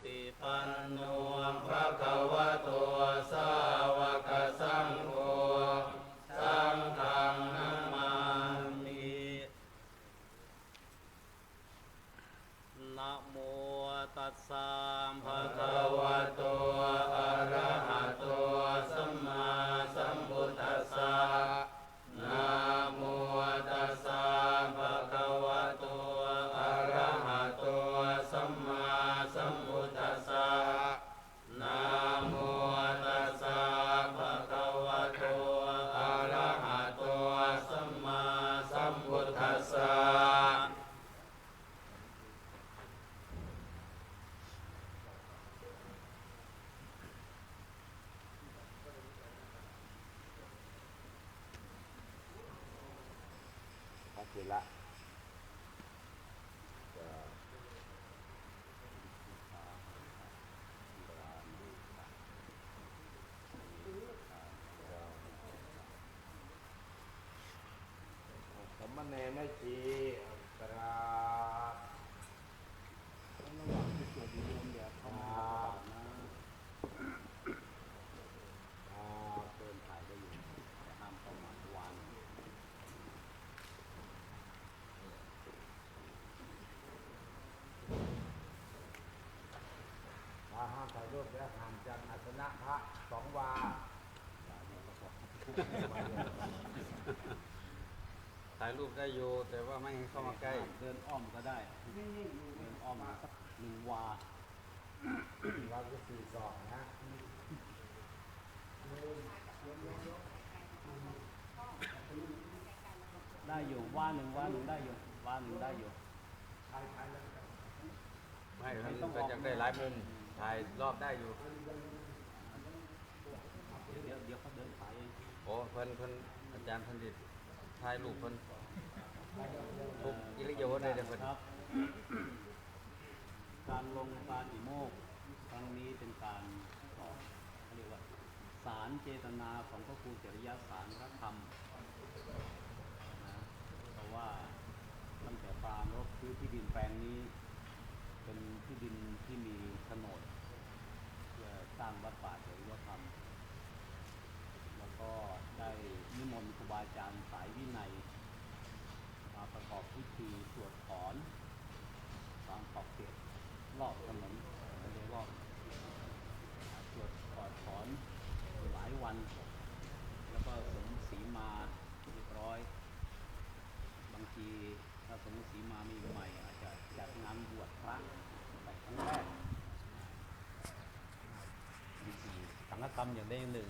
ติปันโนภะคะวะโตสาวกสังโฆสังฆังนัมมามินะโมตัสสะภะคะวะโตอะระหะโตสัมมาสัมพุทธัสสะนะโมตัสสะภะคะวะโตอะระหะโตสัมมาสัมพุทธัสสะนะโมตัสสะภะคะวะโตอะระหะโตสัมมาสัมพุทธัสสะเสร็จละสมณเณรไม่ชีกราบระหว่างที่สวดโยมอย่าเข้ามานะเดินถ่ายได้อยู่แต่ห้ามเข้ามาทุกวันห้ามถ่ายรูปและห่างจากอาสนะพระ2 วาถ่ายรูปได้อยู่แต่ว่าไม่ให้เข้ามาใกล้เดินอ้อมก็ได้เดินอ้อมสัก1 วาก็42นะได้อยู่วาหนึ่งได้อยู่วาหนึ่งได้อยู่ไม่ต้องอยากได้หลายมุมถ่ายรอบได้อยู่เดี๋ยวเขาเดินถ่ายเองโอ้เพิ่นอาจารย์เพิ่นดิถ่ายรูปเพิ่นทุกอิริยาบถเลยเด้อเพิ่นครับการลงการอิโมกครั้งนี้เป็นการเขาเรียกว่าสารเจตนาของพระครูจริยสารพระธรรมนะเพราะว่าตั้งแต่ปรารภซื้อที่ดินแปลงนี้เป็นที่ดินที่มีโฉนดเพื่อสร้างวัดป่าจริยธรรมแล้วก็ได้นิมนต์ครูบาอาจารย์สายวินัยมาประกอบพิธีสวดถอนตามขอบเขตรอบถนนเรียกรอบสวดถอนหลายวันแล้วก็สมสีมาเรียบร้อยบางทีถ้าสมสีมามีใหม่อาจจะจัดงานบวชพระแต่ครั้งแรกสังฆกรรมอย่างได้หนึ่ง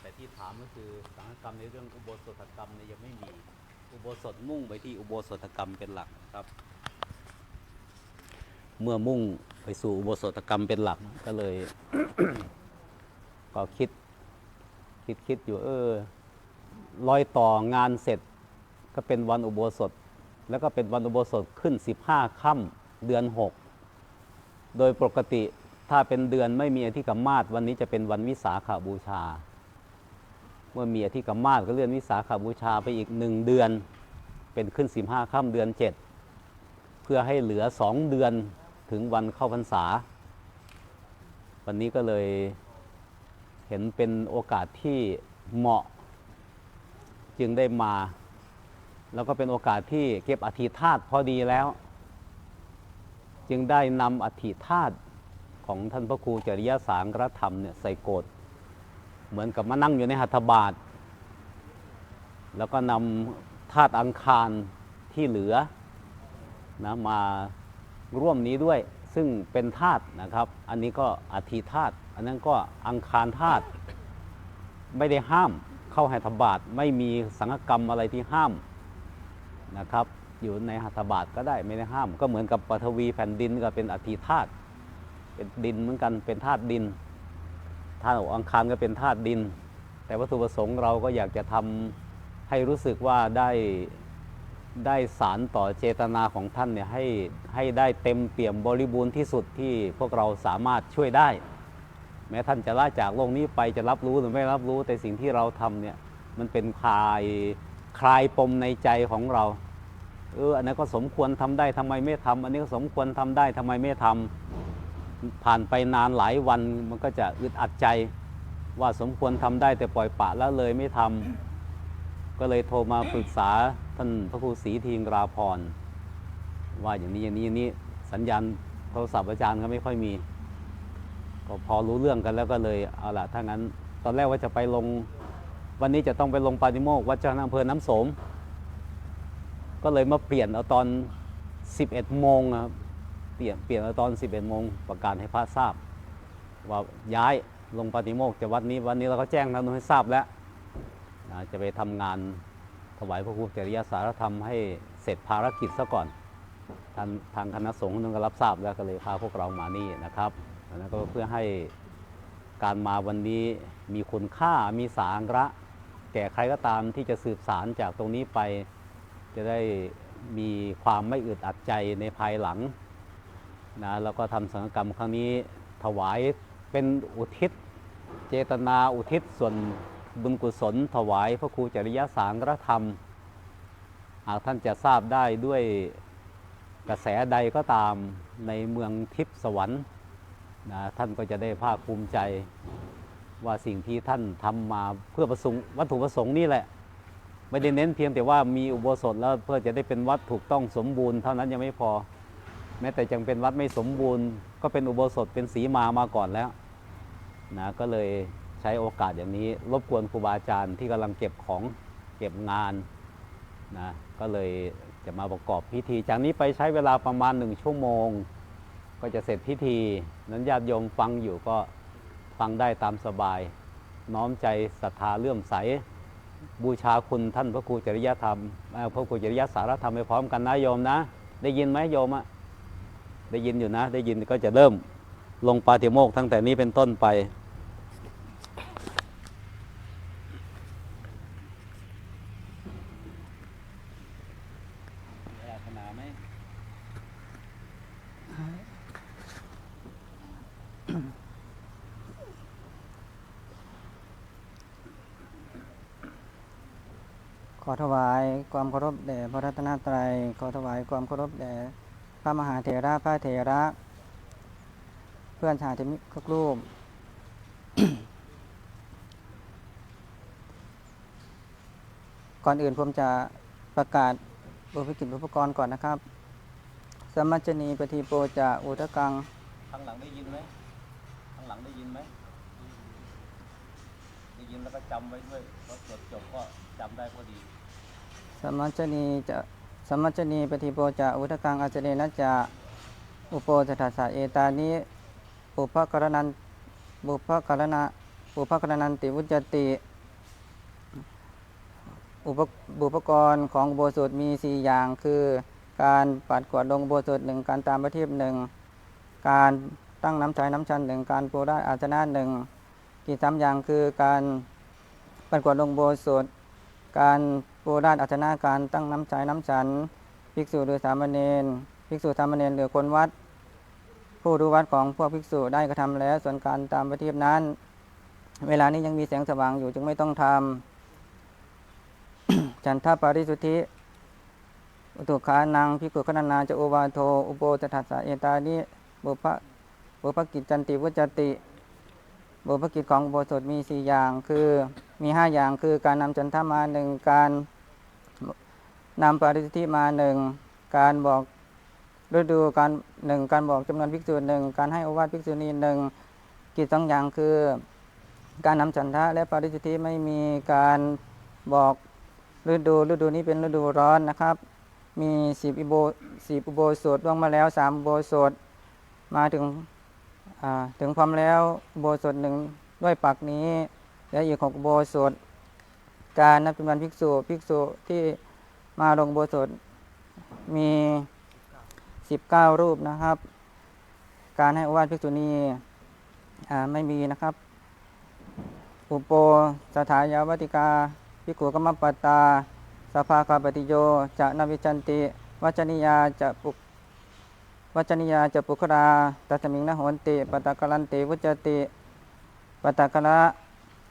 แต่ที่ถามก็คือสังฆกรรมในเรื่องอุโบสถกรรมเนี่ยยังไม่มีอุโบสถมุ่งไปที่อุโบสถกรรมเป็นหลักครับเมื่อมุ่งไปสู่อุโบสถกรรมเป็นหลักก็เลย ก็คิดอยู่รอยต่องานเสร็จก็เป็นวันอุโบสถแล้วก็เป็นวันอุโบสถขึ้น15 ค่ำเดือน 6โดยปกติถ้าเป็นเดือนไม่มีอธิกรรมาสวันนี้จะเป็นวันวิสาขบูชาเมื่อมีอธิกรรมาสก็เลื่อนวิสาขบูชาไปอีก1 เดือนเป็นขึ้น15 ค่ำเดือน 7เพื่อให้เหลือ2 เดือนถึงวันเข้าพรรษาวันนี้ก็เลยเห็นเป็นโอกาสที่เหมาะจึงได้มาแล้วก็เป็นโอกาสที่เก็บอธิธาตุพอดีแล้วจึงได้นำอธิธาตุของท่านพระครูจริยสารพระธรรมเนี่ยใส่โกฐเหมือนกับมานั่งอยู่ในหัตถบาตรแล้วก็นำธาตุอังคารที่เหลือนะมาร่วมนี้ด้วยซึ่งเป็นธาตุนะครับอันนี้ก็อธิธาตุอันนั้นก็อังคารธาตุไม่ได้ห้ามเข้าหัตถบาตรไม่มีสังฆกรรมอะไรที่ห้ามนะครับอยู่ในหัตถบาตรก็ได้ไม่ได้ห้ามก็เหมือนกับปฐวีแผ่นดินก็เป็นอธิธาตุเป็นดินเหมือนกันเป็นธาตุดินธาตุอังคารก็เป็นธาตุดินแต่วัตถุประสงค์เราก็อยากจะทำให้รู้สึกว่าได้สารต่อเจตนาของท่านเนี่ยให้ได้เต็มเปี่ยมบริบูรณ์ที่สุดที่พวกเราสามารถช่วยได้แม้ท่านจะละจากโลกนี้ไปจะรับรู้หรือไม่รับรู้แต่สิ่งที่เราทำเนี่ยมันเป็นคลายปมในใจของเราอันนั้นก็สมควรทำได้ทำไมไม่ทำอันนี้ก็สมควรทำได้ทำไมไม่ทำ ผ่านไปนานหลายวันมันก็จะอึดอัดใจว่าสมควรทำได้แต่ปล่อยปละละเลยไม่ทำก็เลยโทรมาปรึกษาท่านพระครูศรีทีงราพรว่าอย่างนี้อย่างนี้อย่างนี้สัญญาณโทรศัพท์อาจารย์ก็ไม่ค่อยมีก็พอรู้เรื่องกันแล้วก็เลยเอาละถ้างั้นตอนแรกว่าจะไปลงวันนี้จะต้องไปลงปาฏิโมกข์วัดเจ้าคณะอำเภอน้ำโสมก็เลยมาเปลี่ยนเอาตอน 11 โมงครับเปลี่ยนเอาตอน 11 โมงประกาศให้พระทราบว่าย้ายลงปาฏิโมกข์จากวัดนี้วันนี้เราก็แจ้งทางนู้นให้ทราบแล้วจะไปทำงานถวายพระครูจริยสารธรรมให้เสร็จภารกิจซะก่อนทางคณะสงฆ์นึงก็รับทราบแล้วก็เลยพาพวกเรามานี่นะครับแล้วก็เพื่อให้การมาวันนี้มีคุณค่ามีสาระแก่ใครก็ตามที่จะสืบสารจากตรงนี้ไปจะได้มีความไม่อึดอัดใจในภายหลังนะแล้วก็ทำสังฆกรรมครั้งนี้ถวายเป็นอุทิศเจตนาอุทิศส่วนบุญกุศลถวายพระครูจริยสารธรรมหากท่านจะทราบได้ด้วยกระแสใดก็ตามในเมืองทิพย์สวรรค์นะท่านก็จะได้ภาคภูมิใจว่าสิ่งที่ท่านทำมาเพื่อประสงค์วัตถุประสงค์นี่แหละไม่ได้เน้นเพียงแต่ว่ามีอุโบสถแล้วเพื่อจะได้เป็นวัดถูกต้องสมบูรณ์เท่านั้นยังไม่พอแม้แต่ยังเป็นวัดไม่สมบูรณ์ก็เป็นอุโบสถเป็นสีมาก่อนแล้วนะก็เลยใช้โอกาสอย่างนี้รบกวนครูบาอาจารย์ที่กำลังเก็บของเก็บงานนะก็เลยจะมาประกอบพิธีจากนี้ไปใช้เวลาประมาณ1 ชั่วโมงก็จะเสร็จพิธีนั้นญาติโยมฟังอยู่ก็ฟังได้ตามสบายน้อมใจศรัทธาเลื่อมใสบูชาคุณท่านพระครูจริยธรรมพระครูจริยสารธรรมไปพร้อมกันนะโยมนะได้ยินไหมโยมอะได้ยินอยู่นะได้ยินก็จะเริ่มลงปาฏิโมกข์ตั้งแต่นี้เป็นต้นไปอาถนาไหมขอถวายความเคารพแด่พระรัตนตรัยขอถวายความเคารพแด่พระมหาเถระพระเถระเพื่อนสาธมิกทุกรูป ก่อนอื่นผมจะประกาศบุพกิจบุพกรก่อนนะครับสัมมัจจนีปฏิโปจะอุทกัง ข้างหลังได้ยินไหมข้างหลังได้ยินไหมได้ยินแล้วก็จำไว้ด้วยพอสวดจบก็จำได้พอดีสัมมัจจนีปฏิโปจะอุทกังอาจเนนะจะอุโปสถัสสะเอตานิบุพกรณันติวุจติบุพกรของอุโบสถมี4อย่างคือการปัดกวาดลงอุโบสถ1การตามประทีป1การตั้งน้ำใช้น้ำชัน1การปูราอาสนะ1กิจ3อย่างคือการปัดกวาดลงอุโบสถการปูราอาสนะการตั้งน้ำใช้น้ำฉันภิกษุหรือสามเณรภิกษุสามเณรหรือคนวัดผู้รู้วัดของพวกภิกษุได้กระทำแล้วส่วนการตามประทีปนั้นเวลานี้ยังมีแสงสว่างอยู่จึงไม่ต้องทำฉันทปาริสุทธิอุตุขานังภิกขุขณนาจะโอวาโทอุโปสถัสสะเอตานิบุพกิจจันติวุจติบุพกิจของอุโบสถมี4อย่างคือมี5อย่างคือการนำจันทมา1การนำปาริสุทธิมา1การบอกฤดูการ1การบอกจำนวนภิกษุ1การให้โอวาทภิกษุณี1กิจ2อย่างคือการนำฉันทะและปาริสุทธิไม่มีการบอกฤดูนี้เป็นฤดูร้อนนะครับมี10อุโบสถล่วงมาแล้ว3อุโบสถมาถึงพร้อมแล้วอุโบสถ1ด้วยปักนี้และอีก6อุโบสถการนับจำนวนภิกษุที่มาลงอุโบสถมี19รูปนะครับการให้โอวาทภิกษุณีไม่มีนะครับอุปโปสถายาวติกาภิกขุกัมมปตาสภาคาปฏิโยจะนวิจันติวัจนิยาจะปุคราตัสมิงนะโหนติปตกลันติวุจติปตกละ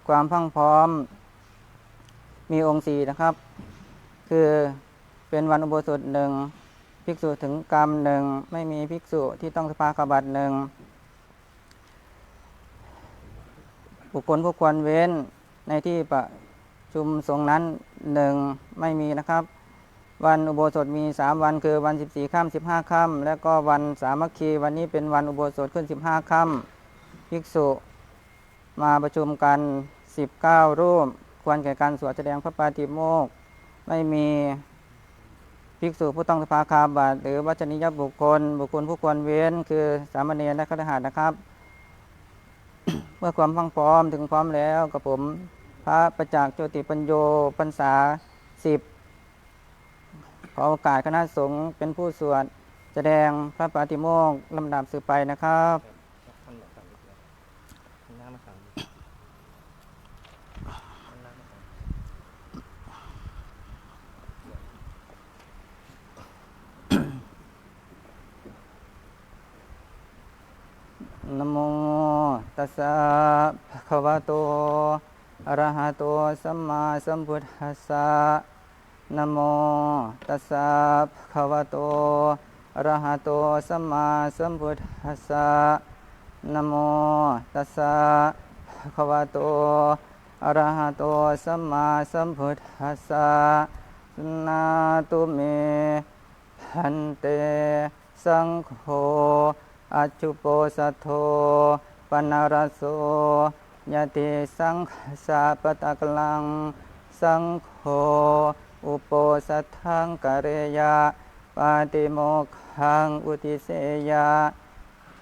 ความพังพร้อมมีองค์4นะครับคือเป็นวันอุโบสถ1ภิกษุถึงกรรม1ไม่มีภิกษุที่ต้องสภาคบัตร1 บุคคลผู้ควรเว้นในที่ประชุมสงฆ์นั้นหนึ่งไม่มีนะครับวันอุโบสถมี3วันคือวัน14ค่ำ15ค่ำและก็วันสามัคคีวันนี้เป็นวันอุโบสถขึ้น15ค่ำภิกษุมาประชุมกัน19รูปควรแก่การสวดแสดงพระปาฏิโมกข์ไม่มีภิกษุผู้ต้องสภาคาบัตรหรือวัจนิยบุคคลผู้ควรเว้นคือสามเณรและคฤหัสถ์นะครับ เมื่อความพร้อมถึงพร้อมแล้วกับผมพระประจักษ์โชติปัญโยพรรษา10ขอโอกาสคณะสงฆ์เป็นผู้สวดแสดงพระปาฏิโมกข์ลำดับสืบไปนะครับนะโมตัสสะภะคะวะโตอะระหะโตสัมมาสัมพุทธัสสะนะโมตัสสะภะคะวะโตอะระหะโตสัมมาสัมพุทธัสสะนะโมตัสสะภะคะวะโตอะระหะโตสัมมาสัมพุทธัสสะนะตุเมหันเตสังโฆอัจจุโปสัทโธปนารโสยติสังฆสาปตะกลังสังโฆอุปโปสัทธังกะเรยะปาติโมกขังอุติเสยะ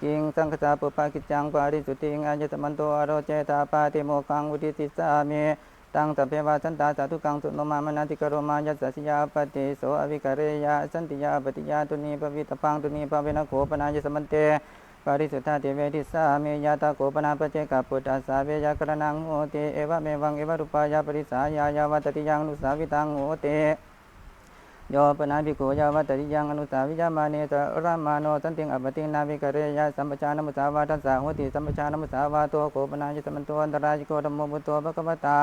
กิงสังฆสาปุปปากิจจังปาริสุทธิงอัญญตมันโตอโรเจตาปาติโมกขังอุติติสามิตังสัพเพวาสันตาสาธุกังสุโนมามนาติกโรมายัสสะสิยาปฏิโสอวิกะเรยะสันติยาปฏิยาตุนีปวิตพังตุนีปเวนะโขปนายสมันเตปาริสุทธาเทเวทิสามิยาตาโขปนาปเจกะปุตตะสาเวยากรณังโหติเอวะเมวังเอวะรูปายาปริสายายาวัตติยังนุสาวิตังโหติโยปนาภิกขุยาวัตติยังอนุสาวิยามาเนตระมาโนสันติงอปตินาวิกะเรยะสัมปชานมุสาวาทัสสะโหติสัมปชานมุสาวาโตโขปนายสมันโตอันตรายโกธัมโมพุทโธภควตา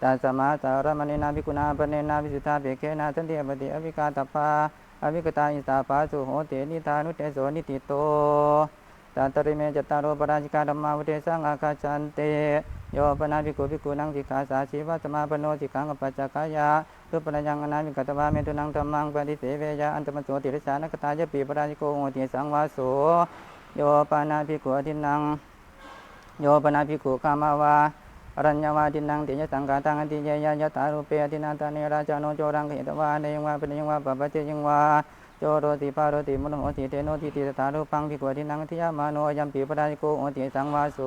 ตัสมาสารมณีนาภิกุณาปเนนาวิสุทธาเบเคนาสันติอปติอวิกาตปาอวิกตาอิสาปาสุโหตินิทานุเตโสนิติโตตัตริเมจตารโรปราชิกาธรรมาวุเทสังอาคาชันเตโยปนาภิกขุภิกขุนังสิกขาสาชีวะสมาปโนสิกขังอปัจจกายะตุปนัญญังอนามิกัตวาเมตุนังธัมมังปฏิเสเวยะอันตมโสติริสานกตายะปีปราชิโกโหติสังวาโสโยปนาภิกขุอทินังโยปนาภิกขุกามาวาอรัญญวาทินังติยสังฆาตังอติเยยะยะถารูเปอทินันตาเนราจโนโจรังเขตวาเนยังวาปะยังวาปะปะเจยังวาโจโรติปาโรติมุนโหติเตโนติติตถารูปังภิกขุทินังทิยามาโนยัมปีปราชิโกโหติสังวาโส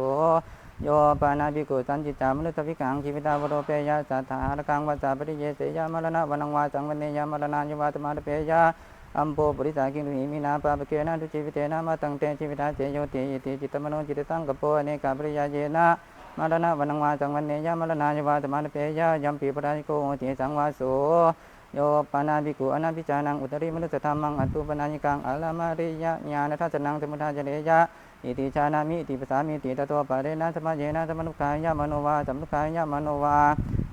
โยปานาภิกขุสันจิตามนุสวิกังชีวิตาวโรเปยะสัทธาระกังวัสสะปริเยเสยามรณะวนังวาสังวเนยามรณะยวาตมาเปยะอัมโปปริสากินุหิมินาปาปเกนะทุชีวิเตนะมาตังเตชีวิตาเจโยติอิติจิตมโนจิตตังกโปอเนกาปริยาเยนะมรณะวนังวาสังวเนยามรณะยวาตมาเปยะยัมปีปราชิโกโหติสังวาโสโยปานาภิกขุอนัมพิจานังอุตริมนุสธรรมังอัตตุปนาญิกังอัลลามาริยะญาณทัสสนังสมุทาเจเรยะอิติชานามิอิติปัสสามิอิติตโตปะเรนะสมะเยนะสมนุขายะมโนวาสัมนุขายะมโนวา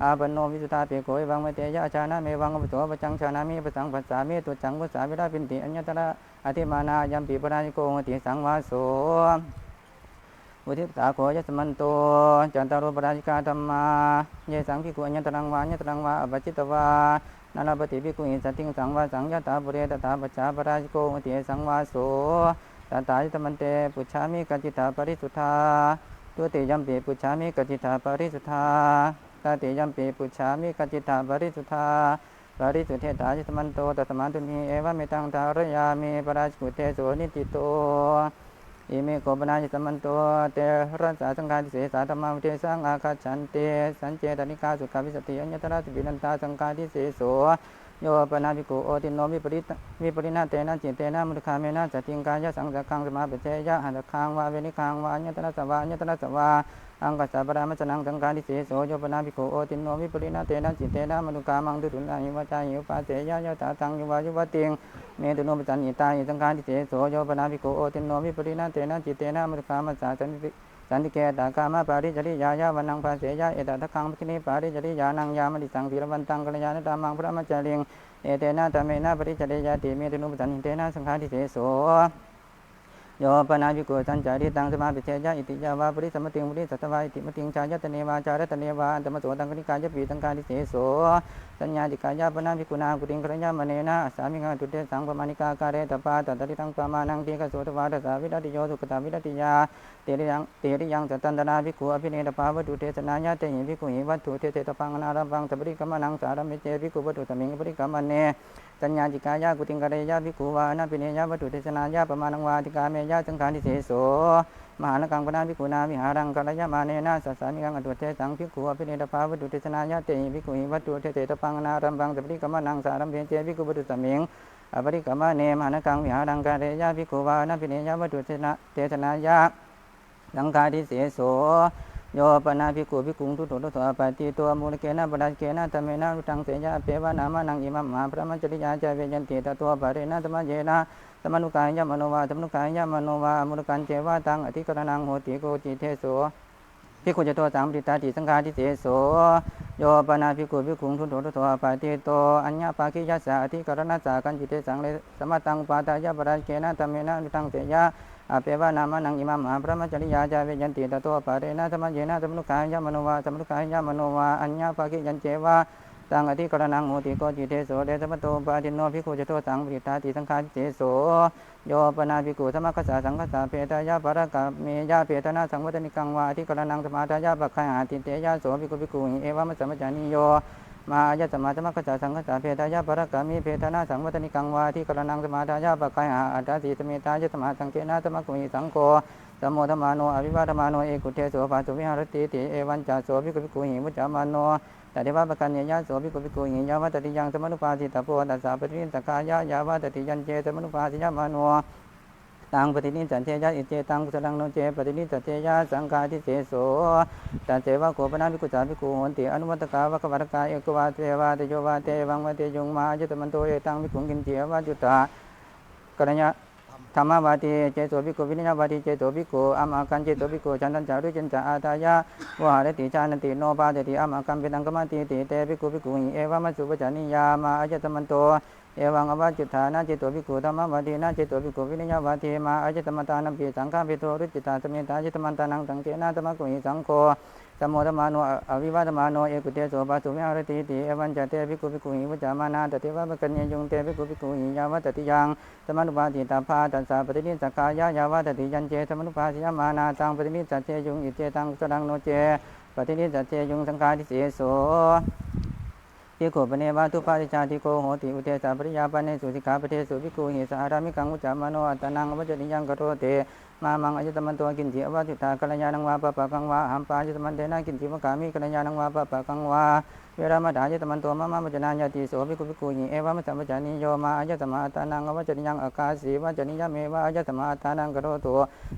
อาปโนวิสุทธาเปโกเอวังเมเตยะชานะเมวังอุปโสปจังชานามิปสังปัสสามิตุจังวุสาวิราปินติอัญญตระอธิมานายัมปีปราชิโกโหติสังวาโสอุทิปสาโขยสมันโตจันตารุปราชิกาธรรมาเยสังภิกขุอัญญตรังวาอัญญตรังวาอปัจจิตวานาลาปฏิภิกขุอิสัตติงสังวาสังยตาปุเรตถาปัจฉาปราชิโกโหติสังวาโสตัตตาจิตมันเตปุชฌามิกัจจิตาปริสุทธาตุติยัมปีปุชฌามิกัจจิตาปริสุทธาตติยัมปีปุชฌามิกัจจิตาปริสุทธาปริสุทธิตาจิตมันโตตัสมาตุนีเอวะเมตังทารยามิปราชิกุเตโสนิติโตอิเมโกปนาจิตมันโตเตรัสสะสังฆาทิเสสาธรรมาวุเทสังอาคาชันเตสัญเจตนิกาสุขวิสติอัญญตระสิบินันตาสังฆาทิเสโสโยปนาภิกขุโอติโนวิปริณาเตนะจิตเตนะมุขคาเมนะสติงกายะสังสักขังสมาปิเชยะหันตคังวาเวนิคังวาอัญญตระสวาอัญญตระสวาอังกัสสะปรามัจนังสังฆาทิเสโสโยปนาภิกขุโอติโนวิปริณาเตนะจิตเตนะมุขคามังตุตุนาหิวะจาหิวปาเสยะยะตาตังยุวายุวติงเมตุโนปจันญิตาหิสังฆาทิเสโสโยปนาภิกขุโอติโนวิปริณาเตนะจิตเตนะมุขคามัสสะสันติเกตากามาปาริจริยายาวันังภาเสยะเอตทัคขังภิกขิปาริจริยานังยามติสังศีลวันตังกัลยาณธรรมังพระมัจจริงเอเตนะตะเมนะปริจริยาติเมตุนุปจันหิเตนะสังฆาทิเสโส โยปนาภิกขุสัญจาริตังสมาปิเชยะอิติยาวาปริสัมมติงปริสัตตวาอิติมติงชายตเนวาจารตเนวาอันตมโสตังคณิกายะปีตังกาลิเสโสสัญญาติกายะปนาภิกขุนากุติงครยะมเนนะสามิงังตุเตสังปมาณิกาการเรตปาตัตติตังปามานังติกโสตวาทสาวิรัติโยสุขตาวิรัติยาเตริยังสัตตันตนาภิกขุอภิเนตปาวัตถุเทศนายะเตหิภิกขุหิวัตถุเทเตตปังอนารัมปังสัพพริกมนังสารัมเมเจภิกขุวัตถุตมิงปริกมเนสัญญาติกายะกุติงกะเรยะภิกขุวานะปิเนยะวัตถุเทศนายะปมานังวาติกาเมยะสังฆานิเสโสมหานกังปนาภิกขุนาวิหารังกัลยะมาเนนะสัสสามิกังอตุเทสังภิกขุอภิเนตปาวัตถุเทศนายะเตหิภิกขุหิวัตถุเทเตตปังอนารัมปังสัพพริกมนังสารัมเมเจภิกขุวัตถุตมิงอปริกมเนมหานกังวิหารังกะเรยะภิกขุวานะปิเนยะวัตถุเทศนายะสังฆานิเสโสโยปนาภิกขุภิกขุทุตุตุปฏิตัวมูลเกนะปะดัสเกนะธรรมเมนะรุตังเสยะเปวะนามานังอิมัมมาพระมัจจริยาจเวยันติตตัวปะเรนะธรรมเยนะธรรมนุกายะมโนวาธรรมนุกายะมโนวามุลกันเจวะตังอธิกรณังโหติโกจิเทโสภิกขุจโตสัมปติตาติสังฆาทิเสโสโยปนาภิกขุภิกขุทุตุตุปฏิโตอัญญปาคิยัสสะอธิกรณัสสะกันจิเตสังเลสมตังปาตายะปะดัสเกนะธรรมเมนะรุตังเสยะอเปวะนามานังอิมัมมาพระมัจจริยาจเวยันติตตัวปะเรนะธรรมเยนะธรรมนุกายะมโนวาธรรมนุกายะมโนวาอัญญปาคิยันเจวะตังอธิกรณังโหติโกจิเทโสเดชมโตปาติโนภิกขุจโตสังปติตาติสังฆาทิเสโสโยปนาภิกขุสมคัสสะสังคัสสะเพตายะปะระกะเมยะเพตนะสังวัตนิกังวาอธิกรณังสมาทายะปัคขหาติเตยะโสภิกขุภิกขุหิเอวะมัสสะมัจจานิโยมาอายะสมาสมคัสสะสังคัสสะเพตายะปะระกะมิเพตนะสังวัตนิกังวาอธิกรณังสมาทายะปัคขหาอัตถสีตเมตายะสมาสังเกนะสมกุหิสังโฆสัมโมธมาโนอภิวาทมาโนเอกุเทโสภาสุวิหารติติเอวันจาโสภิกขุภิกขุหิมุจจามาโนตัดเทวะปะกันเนยะโสภิกขุภิกขุหิยาวะตติยังสมนุปาสิตาโพตัสสะปฏินิสกายะยาวะตติยันเจสมนุปาสิยะมาโนตังปฏินิสันเทยะอิเจตังกุศลังโนเจปฏินิสันเทยะสังฆาทิเสโสตันเทวะโกปนาภิกขุสาภิกขุโหติอนุวัตกาวะกวัตกาเอกวาเทวาเตโยวาเทวังวะเตยุงมายตมันโตเอตังภิกขุกินเจวะจุตตะกัญญะธรรมวาติเจโสภิกขุวินิยาวาติเจโสภิกขุอามาคันเจโสภิกขุฉันทันจารุจันจาอาตายะวหารติชานันติโนปาเตติอามาคัมปิตังกมติติเตภิกขุภิกขุหิเอวะมัสสุปจานิยามาอายตมันโตเอวังอวัจจุฐานะเจโตภิกขุธัมมวาทีนะเจโตภิกขุวินิยาวาทีมาอายตมันตานัมปิสังฆาปิโตรุจิตาสเมตาจิตมันตานังสังเกนะธรรมกุหิสังโฆสมโมธมาโนอวิวาธมาโนเอกุเตโสภาสุวิหารติติเอวันจเตภิกขุภิกขุหิวุจจามานาตติวะปะกันเนยุงเตภิกขุภิกขุหิยาวะตติยังสมนุปาติตาภาตัสสะปฏินิสักกายะยาวะตติยันเจสมนุปาสิยมานาตังปฏินิสัจเจยุงอิเจตังสดังโนเจปฏินิสัจเจยุงสังฆาทิเสโสภิกขุปเนวะทุปาติชาติโกโหติอุเทสะปริยาปเนสุสิกขาปเทสุภิกขุหิสารามิกังอุจจามโนอัตตนังอวัจจริยังกโรเตมามังอายตมันตัวกินจิอวัติตากัลยาณังวาปะปะกังวาหัมปาอายตมันเตนะกินจิวกามิกัลยาณังวาปะปะกังวาเวรามะดาอายตมันตัวมะมะมัจจนาญาติโสภิกขุภิกขุหิเอวะมัสสะมัจจานิโยมาอายตมะอัตตนังอวัจจริยังอากาสีวัจจนิยะเมวะอายตมะอัตตนังกโรตุ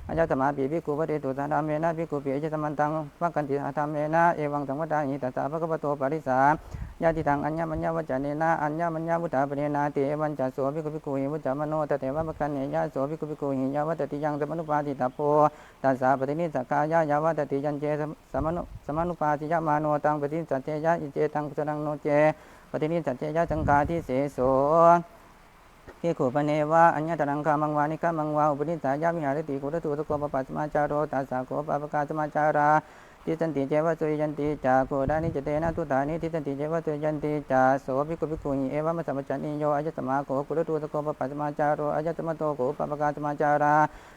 อายตมะปิภิกขุวะเตตุสาธาเมนะภิกขุปิอายตมันตังวะกันติธรรมเมนะเอวังสังวดาหิตัสสะภะคะวะโตปะริสาญาติทังอัญญมัญญวัจจเนนะอัญญมัญญวุฒาปเนนาติเอวันจัสโสภิกขุภิกขุหิวุจจามโนตเตวะปะกันเนยะโสภิกขุภิกขุหิยาวะตติยังสมนุปาติตาโพตัสสะปฏินิสักกายะยาวะตติยันเจสมนุปาสิยะมาโนตังปฏินิสัจเจยะอิเจตังกุศลังโนเจปฏินิสัจเจยะสังฆาทิเสโสภิกขุปเนวะอัญญตรังคามังวานิกามังวาอุปนิสายะวิหารติกุรตุตโกปปัสมาจาโรตัสสะโกปปกาสมาจาราทิสันติเจวะสุยันติจาโกดานิจเตนะทุตานิทิสันติเจวะสุยันติจาโสภิกขุภิกขุหิเอวะมัสสะมัจจานิโยอายตมะโกกุรตุตโกปปัสมาจาโรอายตมะโตโกปปกาสมาจารา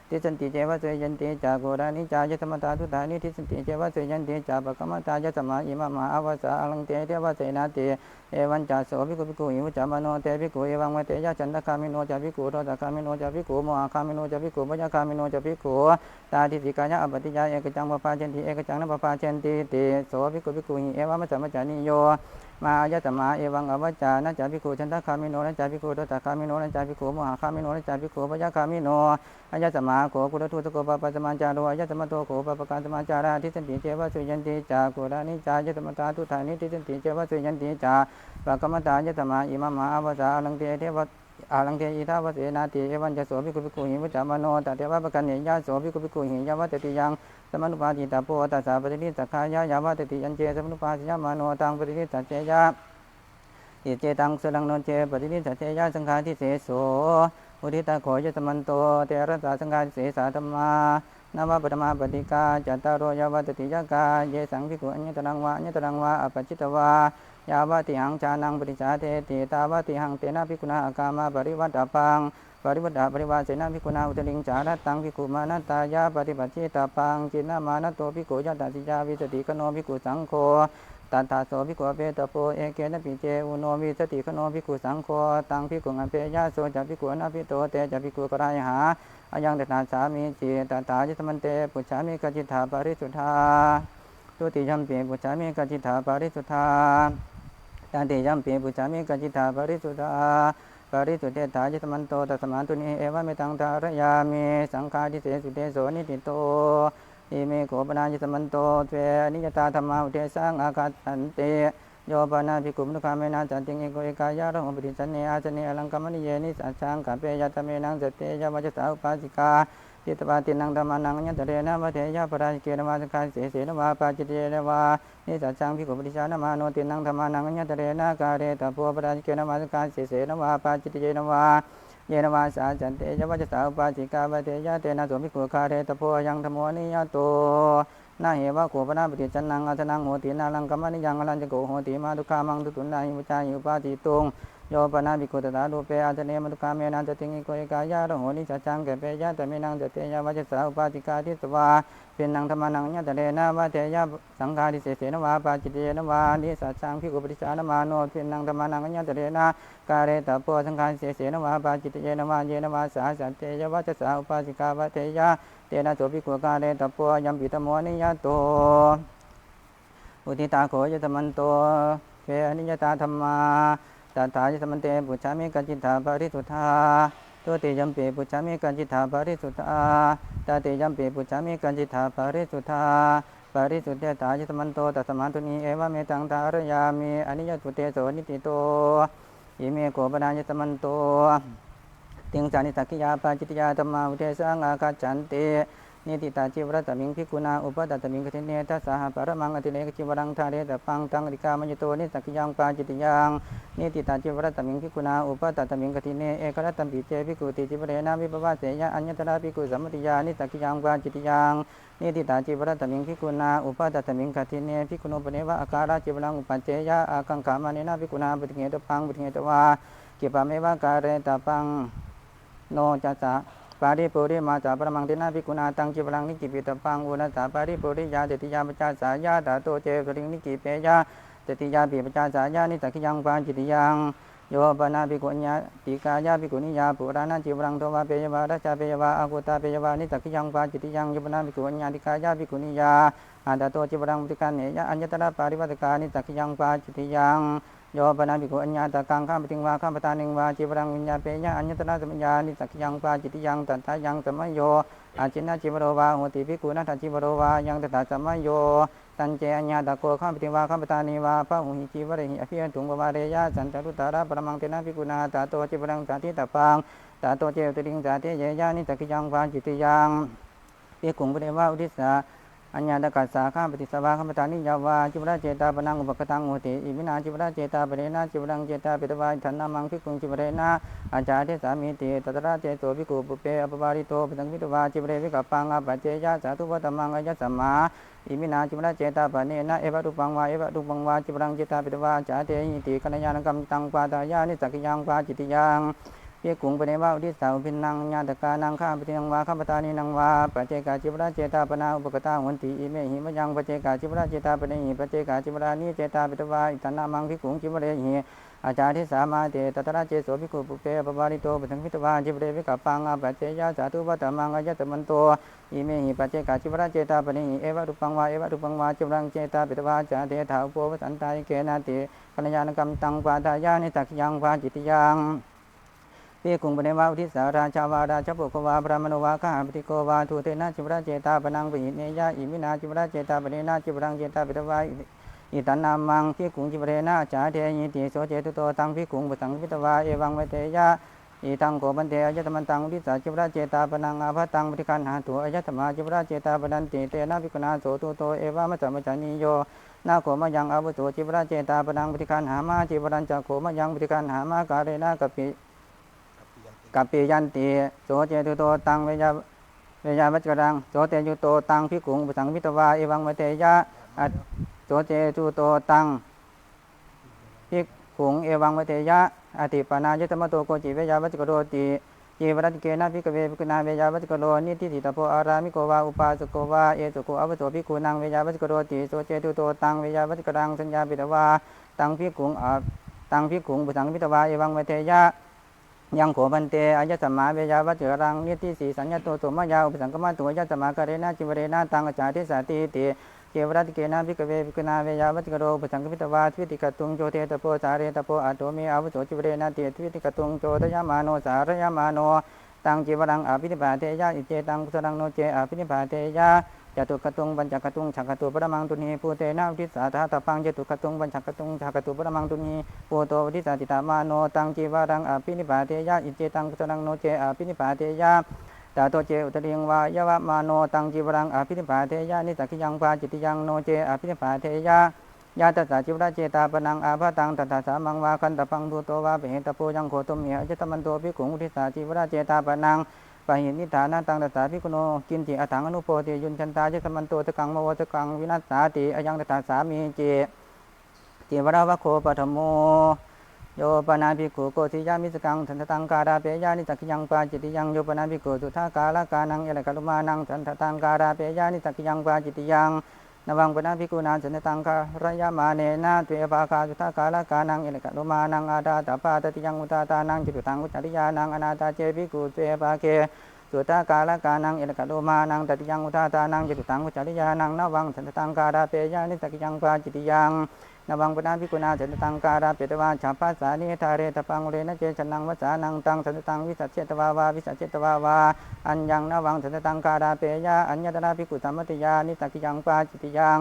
ทิสันติเจวะสุยันติจาโกดานิจายตมะตาทุตานิทิสันติเจวะสุยันติจาปะกมตายตมะอิมะมะอวสะอลังเตเทวะเสนาติเอวันจาโสภิกขุภิกขุหิวุจจามโนเตภิกขุเอวังวะเตยะจันตคามิโนจาภิกขุโรตคามิโนจาภิกขุโมหคามิโนจาภิกขุปัญญคามิโนจาภิกขุตาทิสิกายะอปฏิยาเอกจังปปาเชนติเอกจังนปปาเชนติติโสภิกขุภิกขุหิเอวะมัสสะมัจจานิโยมาอายตมะเอวังอวัจจานะจาภิกขุจันตคามิโนนะจาภิกขุโรตคามิโนนะจาภิกขุโมหคามิโนนะจาภิกขุปัญญคามิโนอายตมะโกกุรทุตโกปปัสมาจาโรอายตมะโตโกปปกาสมาจาราทิสันติเจวะสุยันติจาโกรานิจายตมะตาทุธานิทิสันติเจวะสุยันติจาปะกมตายตมะอิมะมะอวสะอลังเตเทวะอาลังเทอิทาวะเสนาติเอวันจะโสภิกขุภิกขุหิวุจจามโนตเทวะปะกันเนยะโสภิกขุภิกขุหิยาวะตติยังสมนุปาติตาโพตัสสะปฏินิสักขายะยาวะตติยันเจสมนุปาสิยะมโนตังปฏินิสัจเจยะอิเจตังสลังโนเจปฏินิสัจเจยะสังฆาทิเสโส อุทิตาโขยตมันโตเตระสาสังฆาเสสาธรรมานามปฐมาปฏิกาจัตตารโรยาวัตติยากาเยสังภิกขุอัญญตรังวะอัญญตรังวะอปจิตวายาวะติหังชานังปฏิจาเทติตาวะติหังเตนะภิกขุนาอากามาปริวัตตาปังปริวัตตาปริวาเสนาภิกขุนาอุตลิงจารัตตังภิกขุมานัตตายาปฏิปัจจิตาปังจินนามานัตโตภิกขุยัตติยาวิสติคโนภิกขุสังโฆตัตถาโสภิกขุอเปตโปเอเกนะปิเจอุโนวิสติคโนภิกขุสังโฆตังภิกขุอัปเปยาโสจัภิกขุอนาภิโตเตจัภิกขุกรายหาอายังตถาสามีจิตตาจิตมันเตปุจฉามิกจิตถาปริสุทธาตุติยัมปิปุจฉามิกจิตถาปริสุทธาตันติยัมปิปุจฉามิกจิตถาปริสุทธาปริสุทธิถาจิตมันโตตัสมาตุนิเอวะเมตังทารยามิสังฆาทิเสสุเตโสนิติโตอิเมโกปนาจิตมันโตเทนิยตาธรรมาอุเทสังอาคาตันเตโยปนาภิกขุมนุคาเมนะจันติงเอโกเอกายะระหงปฏิสันเนอาสเนอลังกามนิเยนิสัจจังกัปเปยะตะเมนังสเตยะวัจสาอุปาสิกาจิตปาตินังธรรมานังอัญญตเรนะวะเทยะปราชิเกนะวะสังฆาเสเสนะวะปาจิตเยนะวะนิสัจจังภิกขุปฏิชานะมาโนตินังธรรมานังอัญญตเรนะกาเรตะโพปราชิเกนะวะสังฆาเสเสนะวะปาจิตเยนะวะเยนะวะสาจันเตยะวัจสาอุปาสิกาวะเทยะเตนะโสภิกขุคาเรตะโพยังธรรมโมนิยโตนาเหวะโกปนาปฏิจันนังอัตนังโหตินาลังกัมมนิยังอรัญจโกโหติมาตุคามังตุตุนาหิวจาหิวปาติตุงโยปนาภิกขุตตาลูเปอาจเนมตุคาเมนันจติงอิโกเอกายะระโหนิจัจังเกเปยะตะเมนังจเตยะวัจสาอุปาติกาทิสวาเป็นนังธรรมานังญาตเรนะวะเทยะสังฆาทิเสเสนะวะปาจิตเยนะวะนิสัจจังภิกขุปฏิชานะมาโนเป็นนังธรรมานังญาตเรนะกาเรตะโพสังฆาทิเสเสนะวะปาจิตเยนะวะเยนะวะสาสันเตยะวัจสาอุปาสิกาวะเทยะเตนะโสภิกขุกาเรตะโพยัมปิตโมนิยโตอุทิตาโขยตมันโตเทอนิยตาธรรมาตัตถาจิตมันเตปุจฉามิกจิตถาปริสุทธาตุติยัมปิปุจฉามิกจิตถาปริสุทธาตติยัมปิปุจฉามิกจิตถาปริสุทธาปริสุทธิถาจิตมันโตตัสมาตุนีเอวะเมตังทารยามิอนิยตุเตโสนิติโตอิเมโกปนาจิตมันโตติงสานิสักขิยาปาจิตยาธรรมาอุเทสังอาคาจันเตนิติตาจิวรตมิงภิกขุนาอุปตัตมิงกติเนทัสสหปรมังอติเลกจิวรังทาเรตปังตังอติกามยโตนิสักขิยังปาจิตยังนิติตาจิวรตมิงภิกขุนาอุปตัตมิงกติเนเอกรัตตัมปิเจภิกขุติจิวเรนะวิปวาเสยะอัญญตระภิกขุสัมมติยานิสักขิยังปาจิตยังนิติตาจิวรตมิงภิกขุนาอุปตัตมิงกติเนภิกขุโนปเนวะอาการะจิวรังอุปัจเจยะอากังขามะเนนะภิกขุนาปฏิเงตปังปฏิเงตวากิปะเมวะการเรตปังโนจัสสะปาริปุริมาจาปรมังเทนะภิกขุนาตังจิวรังนิกิปิตปังอุณสาปาริปุริยาเตติยาปจาสายาตาโตเจสริงนิกิเปยาเตติยาปิปจาสายานิสักขิยังปาจิตยังโยปนาภิกขุญญาติกายาภิกขุนิยาปุรานะจิวรังโทวาเปยวาราชาเปยวาอากุตาเปยวานิสักขิยังปาจิตยังโยปนาภิกขุญญาติกายาภิกขุนิยาอาตาโตจิวรังปฏิการเนยะอัญญตระปาริวัตกานิสักขิยังปาจิตยังโยปนาภิกขุอัญญาตกังข้ามปฏิงวาข้ามปตานิงวาจิวรังวิญญาเปยะอัญญตระสมัญญานิสักขิยังปาจิตยังตันทายังสมัยโยอาจินนาจิวโรวาโหติภิกขุนัตถจิวโรวายังตถาสมัยโยตันเจอัญญาตโกข้ามปฏิงวาข้ามปตานิวาพระหุหิจิวเรหิอภิยันตุงวาเรยะสันตรุตาระปรมังเทนะภิกขุนาตาโตจิวรังสาธิตปังตาโตเจตริงสาธิเยยะนิสักขิยังปาจิตยังภิกขุปเดวะอุทิสาอัญญาตกัสสะข้ามปฏิสวาข้ามปตานิยาวาจิวราเจตาปนังอุปกตังโหติอิมินาจิวราเจตาปเรนะจิวรังเจตาปิตวาทันนามังภิกขุจิวเรนะอาจาเทสามิติตตระเจโตภิกขุปุเปอปปาริโตปตังพิตวาจิวเรวิกัปปังอาปัจเจยะสาธุวัตมังอายะสัมมาอิมินาจิวราเจตาปเนนะเอวะรูปังวาเอวะรูปังวาจิวรังเจตาปิตวาจาเทหิติกัญญาณกรรมตังปาตายานิสักขิยังปาจิตยังภิกขุปเนวะอุทิสาอุพินังญาตกานังข้ามปฏินังวาข้ามปตานินังวาปัจเจกาจิวราเจตาปนาอุปกตาหุนติอิเมหิมยังปัจเจกาจิวราเจตาปเนหิปัจเจกาจิวรานิเจตาปิตวาอิตันนามังภิกขุจิวเรหิอาจาทิสามาเตตตระเจโสภิกขุปุเปปปาริโตปทังพิตวาจิวเรวิกัปปังอาปัจเจยะสาธุวัตมังอายะตมันโตอิเมหิปัจเจกาจิวราเจตาปเนหิเอวะรูปังวาเอวะรูปังวาจิวรังเจตาปิตวาจาเทถาอุปวสันตายเกนะติกัญญาณกรรมตังปาทายานิสักขิยังปาจิตยังภิกขุปเนวะอุทิสาราชาวาราชปุกวาพระมโนวาข้าปฏิโกวาทุเตนะจิวราเจตาปนังปิเนยะอิมินาจิวราเจตาปเนนะจิวรังเจตาปิตวาอิตันนามังภิกขุจิวเรนะจาเทหิติโสเจตุโตตังภิกขุปสังพิตวาเอวังเวเตยะอิตังโกบันเตอายตมันตังอุทิสาจิวราเจตาปนังอาภัตังปฏิคันหาตุอายตมาจิวราเจตาปนันติเตนะภิกขุนาโสตุโตเอวะมัจจมัจจานิโยนาโขมยังอาวุโสจิวราเจตาปนังปฏิคันหามาจิวรัญจโขมยังปฏิคันหามากาเรนะกัปปิ กัปปิยันติโสเจตุโตตังเวยาวัจกรังโสเตยุโตตังภิกขุงอุปสังวิตวาเอวังวเทยะโสเจตุโตตังภิกขุงเอวังวเทยะอติปนายตมะโตโกจิเวยาวัจกโรติจีวรัตเกนะภิกขเวภิกขุนาเวยาวัจกโรนิติติตโพอารามิโกวาอุปาสโกวาเอสุโกอวโสภิกขุนังเวยาวัจกโรติโสเจตุโตตังเวยาวัจกรังสัญญาปิตวาตังภิกขุงอุปสังวิตวาเอวังวเทยะยังโขบันเตอายะสัมมาเวยาวัจรังนิติสีสัญญาโตโสมยาอุปสังกมะตัวยะสัมมาคะเรนะจิวเรนะตังอจาติสาติติเจวรัตเกนะภิกขเวภิกขุนาเวยาวัจกโรอุปสังกมิตวาทวิติกตุงโจเทตโพสาเรตโพอัตโตเมอาวุโสจิวเรนะติทวิติกตุงโจทยมาโนสารยมาโนตังจิวรังอภินิบาเทยะอิเจตังกุสลังโนเจอภินิบาเทยะจตุกตุงปัญจกตุงฉักตุปรมังตุนีภูเตนะอุทิสาธาตปังจตุกตุงปัญจกตุงฉักตุปรมังตุนีภูโตอุทิสาติตามาโนตังจิวรังอภินิบาเทยะอิเจตังกุสลังโนเจอภินิบาเทยะตาโตเจอุตริยงวายะวะมาโนตังจิวรังอภินิบาเทยะนิสักขิยังปาจิตติยังโนเจอภินิบาเทยะยาตสาจิวราเจตาปนังอาภาตังตัสสามังวาคันตปังภูโตวาเปหิตโพยังโคตุมเหอจิตมันโตภิกขุงอุทิสาจิวราเจตาปนังปะหินิฐานาตังตัสสาภิกขุโนกินจิอถังอนุโพติยุนชันตาเจตมันโตตะกังมวตะกังวินัสสาติอยังตัสสามีเจจิวราวะโคปะธโมโยปนาภิกขุโกติยามิสกังสันทตังการาเปยานิสักขิยังปาจิตติยังโยปนาภิกขุสุทากาลกานังเอลกัลุมานังสันทตังการาเปยานิสักขิยังปาจิตติยังนวังปนาภิกขุนาสันทตังการยามาเนนะเตปาคาสุทากาลกานังเอลกัลุมานังอาดาตปาตติยังอุตตานังจิตุตังอุจจาริยานังอนาตาเจภิกขุเตปาเกสุตากาลกานังเอลกัลุมานังตติยังอุตตานังจิตุตังอุจจาริยานังนวังสันทตังการาเปยานิสักขิยังปาจิตติยังนวังปนาภิกขุนาสันตตังการาเปตวาชาปัสสานิทาเรตปังเรนะเจชนังวัสสานังตังสันตตังวิสัชเชตวาวาวิสัชเชตวาวาอัญญังนวังสันตตังการาเปยะอัญญตนาภิกขุสัมมติยานิสักขิยังปาจิตติยัง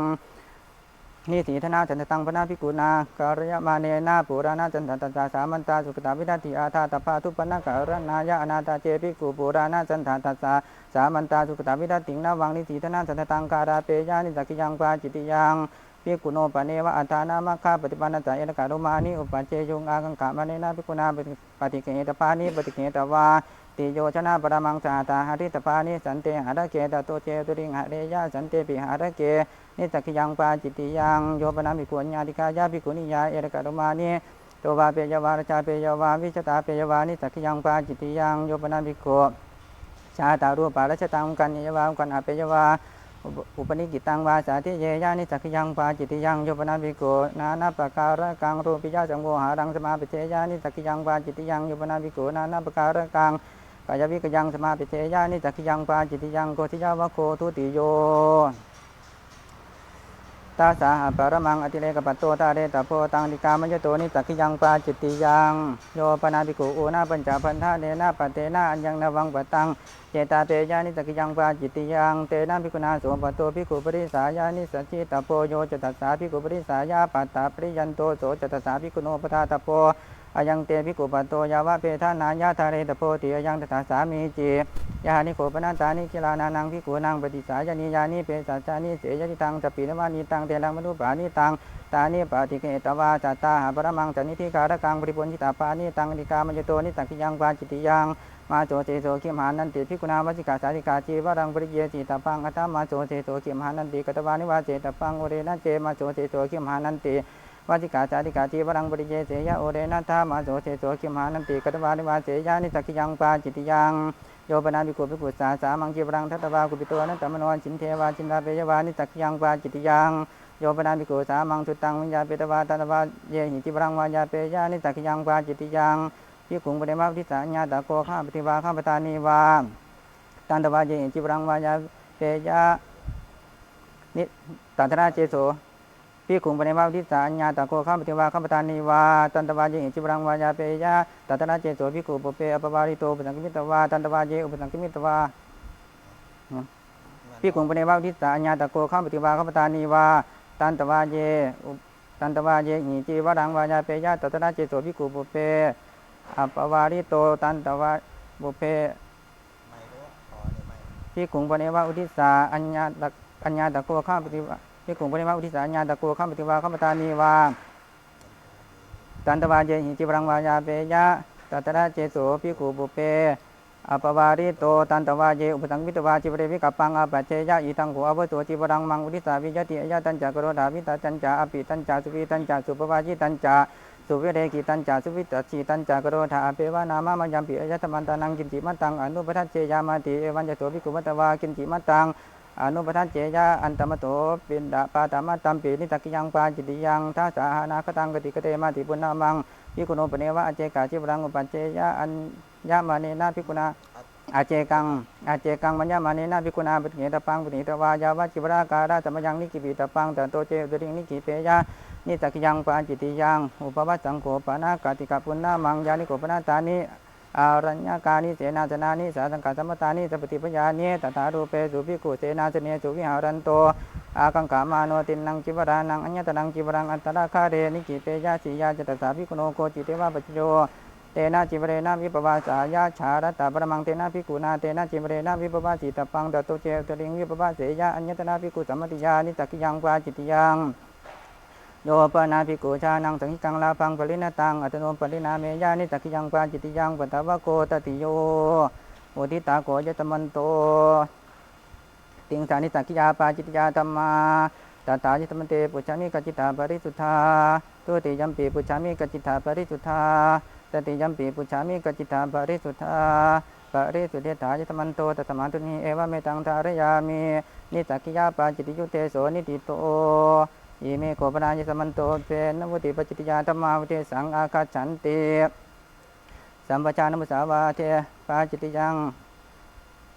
นิสีธนาสันตตังปนาภิกขุนาการยมาเนนะปุรานาจันทัตตาสามันตาสุขตาวิทัติอาธาตปาทุปนะการณายะอนาตาเจภิกขุปุรานาจันทัตตาสามันตาสุขตาวิทัตินวังนิสีธนาสันตตังการาเปยะนิสักขิยังปาจิตติยังภิกขุโนปะเนวะอัฏฐานามัคคะปฏิปันนะจายะกะโรมานิอุปเจยุงอากังขะมะเนนะภิกขุนาปฏิเกตปานิปฏิเกตวาติโยชนะปรมังสาตาหะริตปานิสันเตหะระเกตโตเจตุริงหะเรยะสันเตปิหะระเกนิสักขิยังปาจิตติยังโยปนาภิกขุญญาติกายะภิกขุนิยาเอระกะโรมานิโตวาเปยวาราชาเปยวาวิชตาเปยวานิสักขิยังปาจิตติยังโยปนาภิกขุชาตารูปารัชตังกันยวากันอเปยวาอุปนิกิตังวาสาธิเยยานิสักขิยังปาจิตติยังโยปนาภิกขุนานาปะการะกังรูปิยะสังโฆหารังสมาปิเทยานิสักขิยังปาจิตติยังโยปนาภิกขุนานาปะการะกังกายวิกยังสมาปิเทยานิสักขิยังปาจิตติยังโกธิยาวะโคทุติโยตาสาหะปรมังอติเลกปัตโตตาเรตโพตังดิกามยโตนิสักขิยังปาจิตติยังโยปนาภิกขุโอนาปัญจพันธะเนนะปะเตนะอัญญังนวังปะตังเจตาเตยานิสักขิยังปาจิตติยังเตนะภิกขุนาโสปโตภิกขุปริสายานิสัจจิตโพโยจตัสสาภิกขุปริสายาปัตตาปริยันโตโสจตัสสาภิกขุโนปทาตโพอายังเตภิกขุปโตยาวะเปทานายาทาเรตโพติอายังตถาสามีจิยานิโขปนาตานิกิลานานังภิกขุนังปฏิสายานิยานิเปสัจจานิเสยติตังสปินวานิตังเตลังมนุปานิตังตานิปฏิเกตวาจัตตาหาปรมังจนิธิการกังปริปุญญิตาปานิตังนิกามยโตนิสักขิยังปาจิตติยังมาโสเจโสขิมหานันติภิกขุนาวจิกาสาธิกาจีวรังปริเยจิตาปังอัตตมาโสเจโสขิมหานันติกตวานิวาเจตปังโอเรนะเจมาโสเจโสขิมหานันติวาจิกาสาธิกาจีวรังปริเยเสยโอเรนะธามาโสเจโสขิมหานันติกตวานิวาเสยานิสักขิยังปาจิตติยังโยปนาภิกขุภิกขุสาสามังจีวรังทัตตวากุปิโตนัตตมโนจินเทวาจินตาเปยวานิสักขิยังปาจิตติยังโยปนาภิกขุสามังสุตังวิญญาเปตวาตัตวาเยหิจิวรังวายาเปยานิสักขิยังปาจิตติยังภิกขุปเดมาวิสัญญาตโกข้าปฏิวาข้าปตานีวาตันตวาเยหิจิวรังวายาเปยานิตันทนาเจโสภิกขุปเดมาวิสัญญาตโกข้าปฏิวาข้าปตานีวาตันตวาเยหิจิวรังวายาเปยาตันทนาเจโสภิกขุปเปอปวาริโตอุปสังคิมิตวาตันตวาเยอุปสังคิมิตวาภิกขุปเดมาวิสัญญาตโกข้าปฏิวาข้าปตานีวาตันตวาเยหิจิวรังวายาเปยะตัตนะเจโสภิกขุปุเปอัปวาริโตตันตวาปุเปภิกขุปเนวะอุทิสาอัญญาตโกข้าปฏิวาภิกขุปเนวะอุทิสาอัญญาตโกข้าปฏิวาข้าปตานีวาตันตวาเยหิจิวรังวายาเปยะต ตัตระเจโสภิกขุปุเปอปวาริโตตันตวาเยอุปสังวิตวาจิปเรวิกัปปังอาปัจเจยะอิทังโขอภโสจิปรังมังอุทิสาวิยติอายะตัญจากโรดาวิตาตัญจาอภิตัญจาสุวิตัญจาสุปวาจิตัญจาสุวิเรกิตัญจาสุวิตัสสีตัญจากโรธาอเปวานามะมัญญัมปิอายะตมันตานังกินจิมัตตังอนุปทัจเจยามาติเอวัญจโสภิกขุมัตตวากินจิมัตตังอนุปทัจเจยะอันตมโตปินดาปาตามัตตัมปินิตักกิยังปาจิติยังทัสสาหานาคตังกติกเตมาติปุณณามังภิกขุโนปเนวะอเจกาจิปรังอุปัจเจยะอัญญามาเนนะภิกขุนาอาเจกังมัญญามาเนนะภิกขุนาปฏิเนตปังปฏิเนตวายาวะจิวราการาสมยังนิกิปิตปังตันโตเจอุตริงนิกิเปยะนิตักยังปาจิติยังอุปวัสสังโฆปานากติกาปุณณามังยานิโกปนาตานิอารัญญากานิเสนาสนานิสาสังกัสสมตานิสัพพิปยานิตถารูเปสุภิกขุเสนาสเนสุวิหารันโตอากังขามาโนตินังจิวรานังอัญญตนังจิวรังอันตราคาเรนิกิเปยะสียาจตสาภิกขุโนโกจิเทวะปัจโยเตนะจิวเรนะวิปวาสายาชารัตตาปรมังเตนะภิกขุนาเตนะจิวเรนะวิปวาสิตปังตโตเจตริงวิปวาเสยะอัญญตนะภิกขุสัมมติยานิตักขิยังปาจิติยังโยปนาภิกขุชานังสังฆกังลาภังปริณตังอัตโนปรินาเมยานิตักขิยังปาจิติยังปัตตวะโกตติโยโอทิตาโกยตมันโตติงสานิตักขิยาปาจิติยาธัมมาตถาจิตมันเตปุจฉามิกัจจิตาปริสุทธาตุติยัมปิปุจฉามิกัจจิตาปริสุทธาตติยัมปิปุจฉามิกัจจิตาปริสุทธาปริสุทธิถาจิตมันโตตัสมาตุนิเอวะเมตังทารยามินิสักขิยาปาจิติยุเตโสนิติโตอิเมโกปนายิสมันโตเปนนวุติปจิติยาธรรมาวุติสังอาคาฉันติสัมปชานมุสาวาเทปาจิติยัง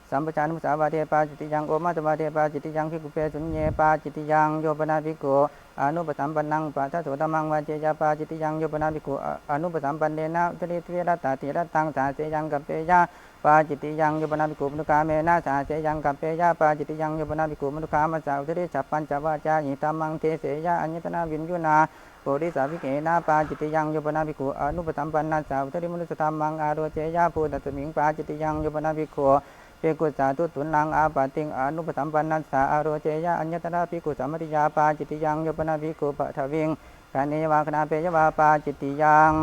สัมปชานมุสาวาเทปาจิติยังโอมาตวาเทปาจิติยังภิกขุเปสุญเยปาจิติยังโยปนาภิกขุอนุปสัมปันนังปัทโสตมังวาเจยาปาจิติยังโยปนาภิกขุอนุปสัมปันเนนะอุตริทเวรตาติรตังสาเสยังกัปเปยะปาจิติยังโยปนาภิกขุมนุกาเมนะสาเสยังกัปเปยะปาจิติยังโยปนาภิกขุมนุกามัสสาอุตริฉัพพัญจวาจาหิตัมมังเทเสยะอัญญตนาวินยุนาโพธิสาวิเกนะปาจิติยังโยปนาภิกขุอนุปสัมปันนัสสาอุตริมนุสธรรมังอาโรเจยะภูตตมิงปาจิติยังโยปนาภิกขุเปกุสาตุตุนังอาปาติงอนุปสัมปันนัสสาอาโรเจยะอัญญตนาภิกขุสัมมติยาปาจิติยังโยปนาภิกขุปะทวิงกาเนยวาคณาเปยวาปาจิติยัง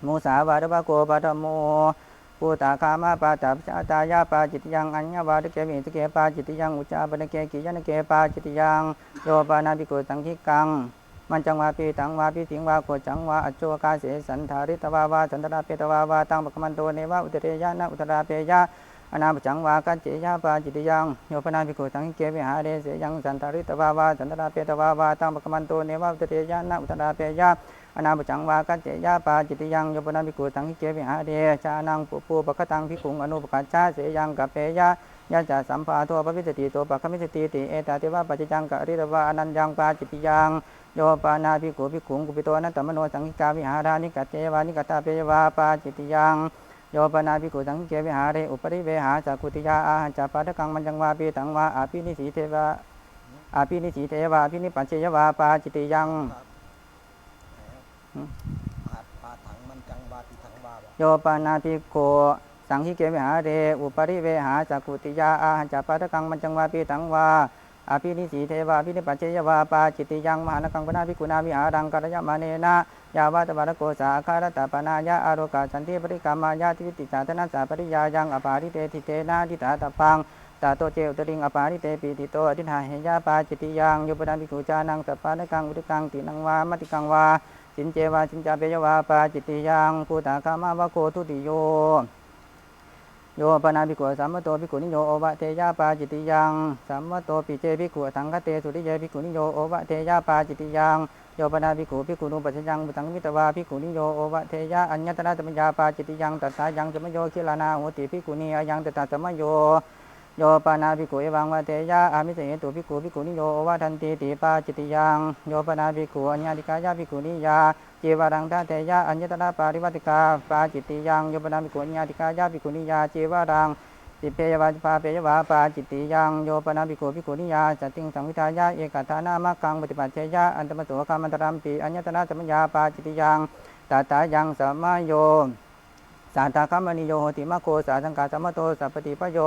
มุสาวาทวะโกปะธโมปุตตะคามาปาตาปชาตายาปาจิติยังอัญญวาทเกวิสเกปาจิติยังอุจจาปนเกกิยนเกปาจิติยังโยปานาภิกขุสังฆังมันจังวาปีตังวาปีสิงวาโคจังวาอโจกาเสสันธาริตวาวาสันตราเปตวาวาตังปะกมันโตเนวะอุตเรยะนะอุตราเปยะอนาปจังวากัจเจยาปาจิติยังโยปนาภิกขุสังฆเกวิหาเรเสยังสันธาริตวาวาสันตราเปตวาวาตังปะกมันโตเนวะอุตเรยะนะอุตราเปยะอนาปจังวากัจเจยาปาจิติยังโยปนาภิกขุสังฆเกวิหาเรชานังปุปูปะคะตังภิกขุอนุปกัจจาเสยังกัปเปยะยะจะสัมภาโทปวิสติโตปะคะมิสติติเอตาเทวะปัจจังกะริตวะอนันยังปาจิติยังโยปานาภิกขุภิกขุกุปิโตนัตตมโนสังฆิกาวิหารานิกัจเจวานิกัตตาเปยวาปาจิติยังโยปนาภิกขุสังฆเกวิหาเรอุปริเวหาจักขุติยาอาหันจาปาทกังมันจังวาปีตังวาอาภินิสีเทวะอาภินิสีเทวะอาภินิปัจเจยวาปาจิติยังปาถังมันจังวาปีถังวาโยปนาภิกขุสังฆเกวิหาเรอุปริเวหาจักขุติยาอาหันจาปาทกังมันจังวาปีตังวาอาภินิสีเทวะอาภินิปัจเจยวาปาจิติยังมหานกังปนาภิกขุนาวิหารังกัลยมาเนนะยาวาตวารโกสาคารตปนายะอารโกสันติปริกามายาทิวิติจาตนะสาปริยายังอปาริเตทิเตนะทิตาตปังตาโตเจอุตริงอปาริเตปิติโตอทิฏฐาเหยาปาจิติยังโยปนาภิกขุจานังสัพพานกังอุติกังตินังวามติกังวาสินเจวาสินจาเปยวาปาจิติยังปุตตะคามาวะโกทุติโยโยปนาภิกขุสัมมโตภิกขุนิโยโอวะเทยาปาจิติยังสัมมโตปิเจภิกขุทังคเตสุริเยภิกขุนิโยโอวะเทยาปาจิติยังโยปนาภิกขุภิกขุนุปัจจังปุตังวิตวาภิกขุนิโยโอวะเทยะอัญญตนะธรรมยาปาจิติยังตัสสายังสมโยคิลานาโหติภิกขุนีอายังตถาสมโยโยปนาภิกขุเอวังวะเทยะอามิเสตุภิกขุภิกขุนิโยโอวะทันติติปาจิติยังโยปนาภิกขุอัญญาติกายะภิกขุนิยาจีวรังทะเทยะอัญญตนะปาริวัติกาปาจิติยังโยปนาภิกขุอัญญาติกายะภิกขุนิยาจีวรังติเปยวาปาเปยวาปาจิติยังโยปนาภิกขุภิกขุนิยาสติงสังวิทายะเอกทานามักขังปฏิปัจเจยะอันตมโสกามันตรัมปีอัญญตนะสัมมยาปาจิติยังตาตายังสัมมาโยสาตาคัมมณิโยติมะโคสาสังกาสัมมโตสัพพติปโย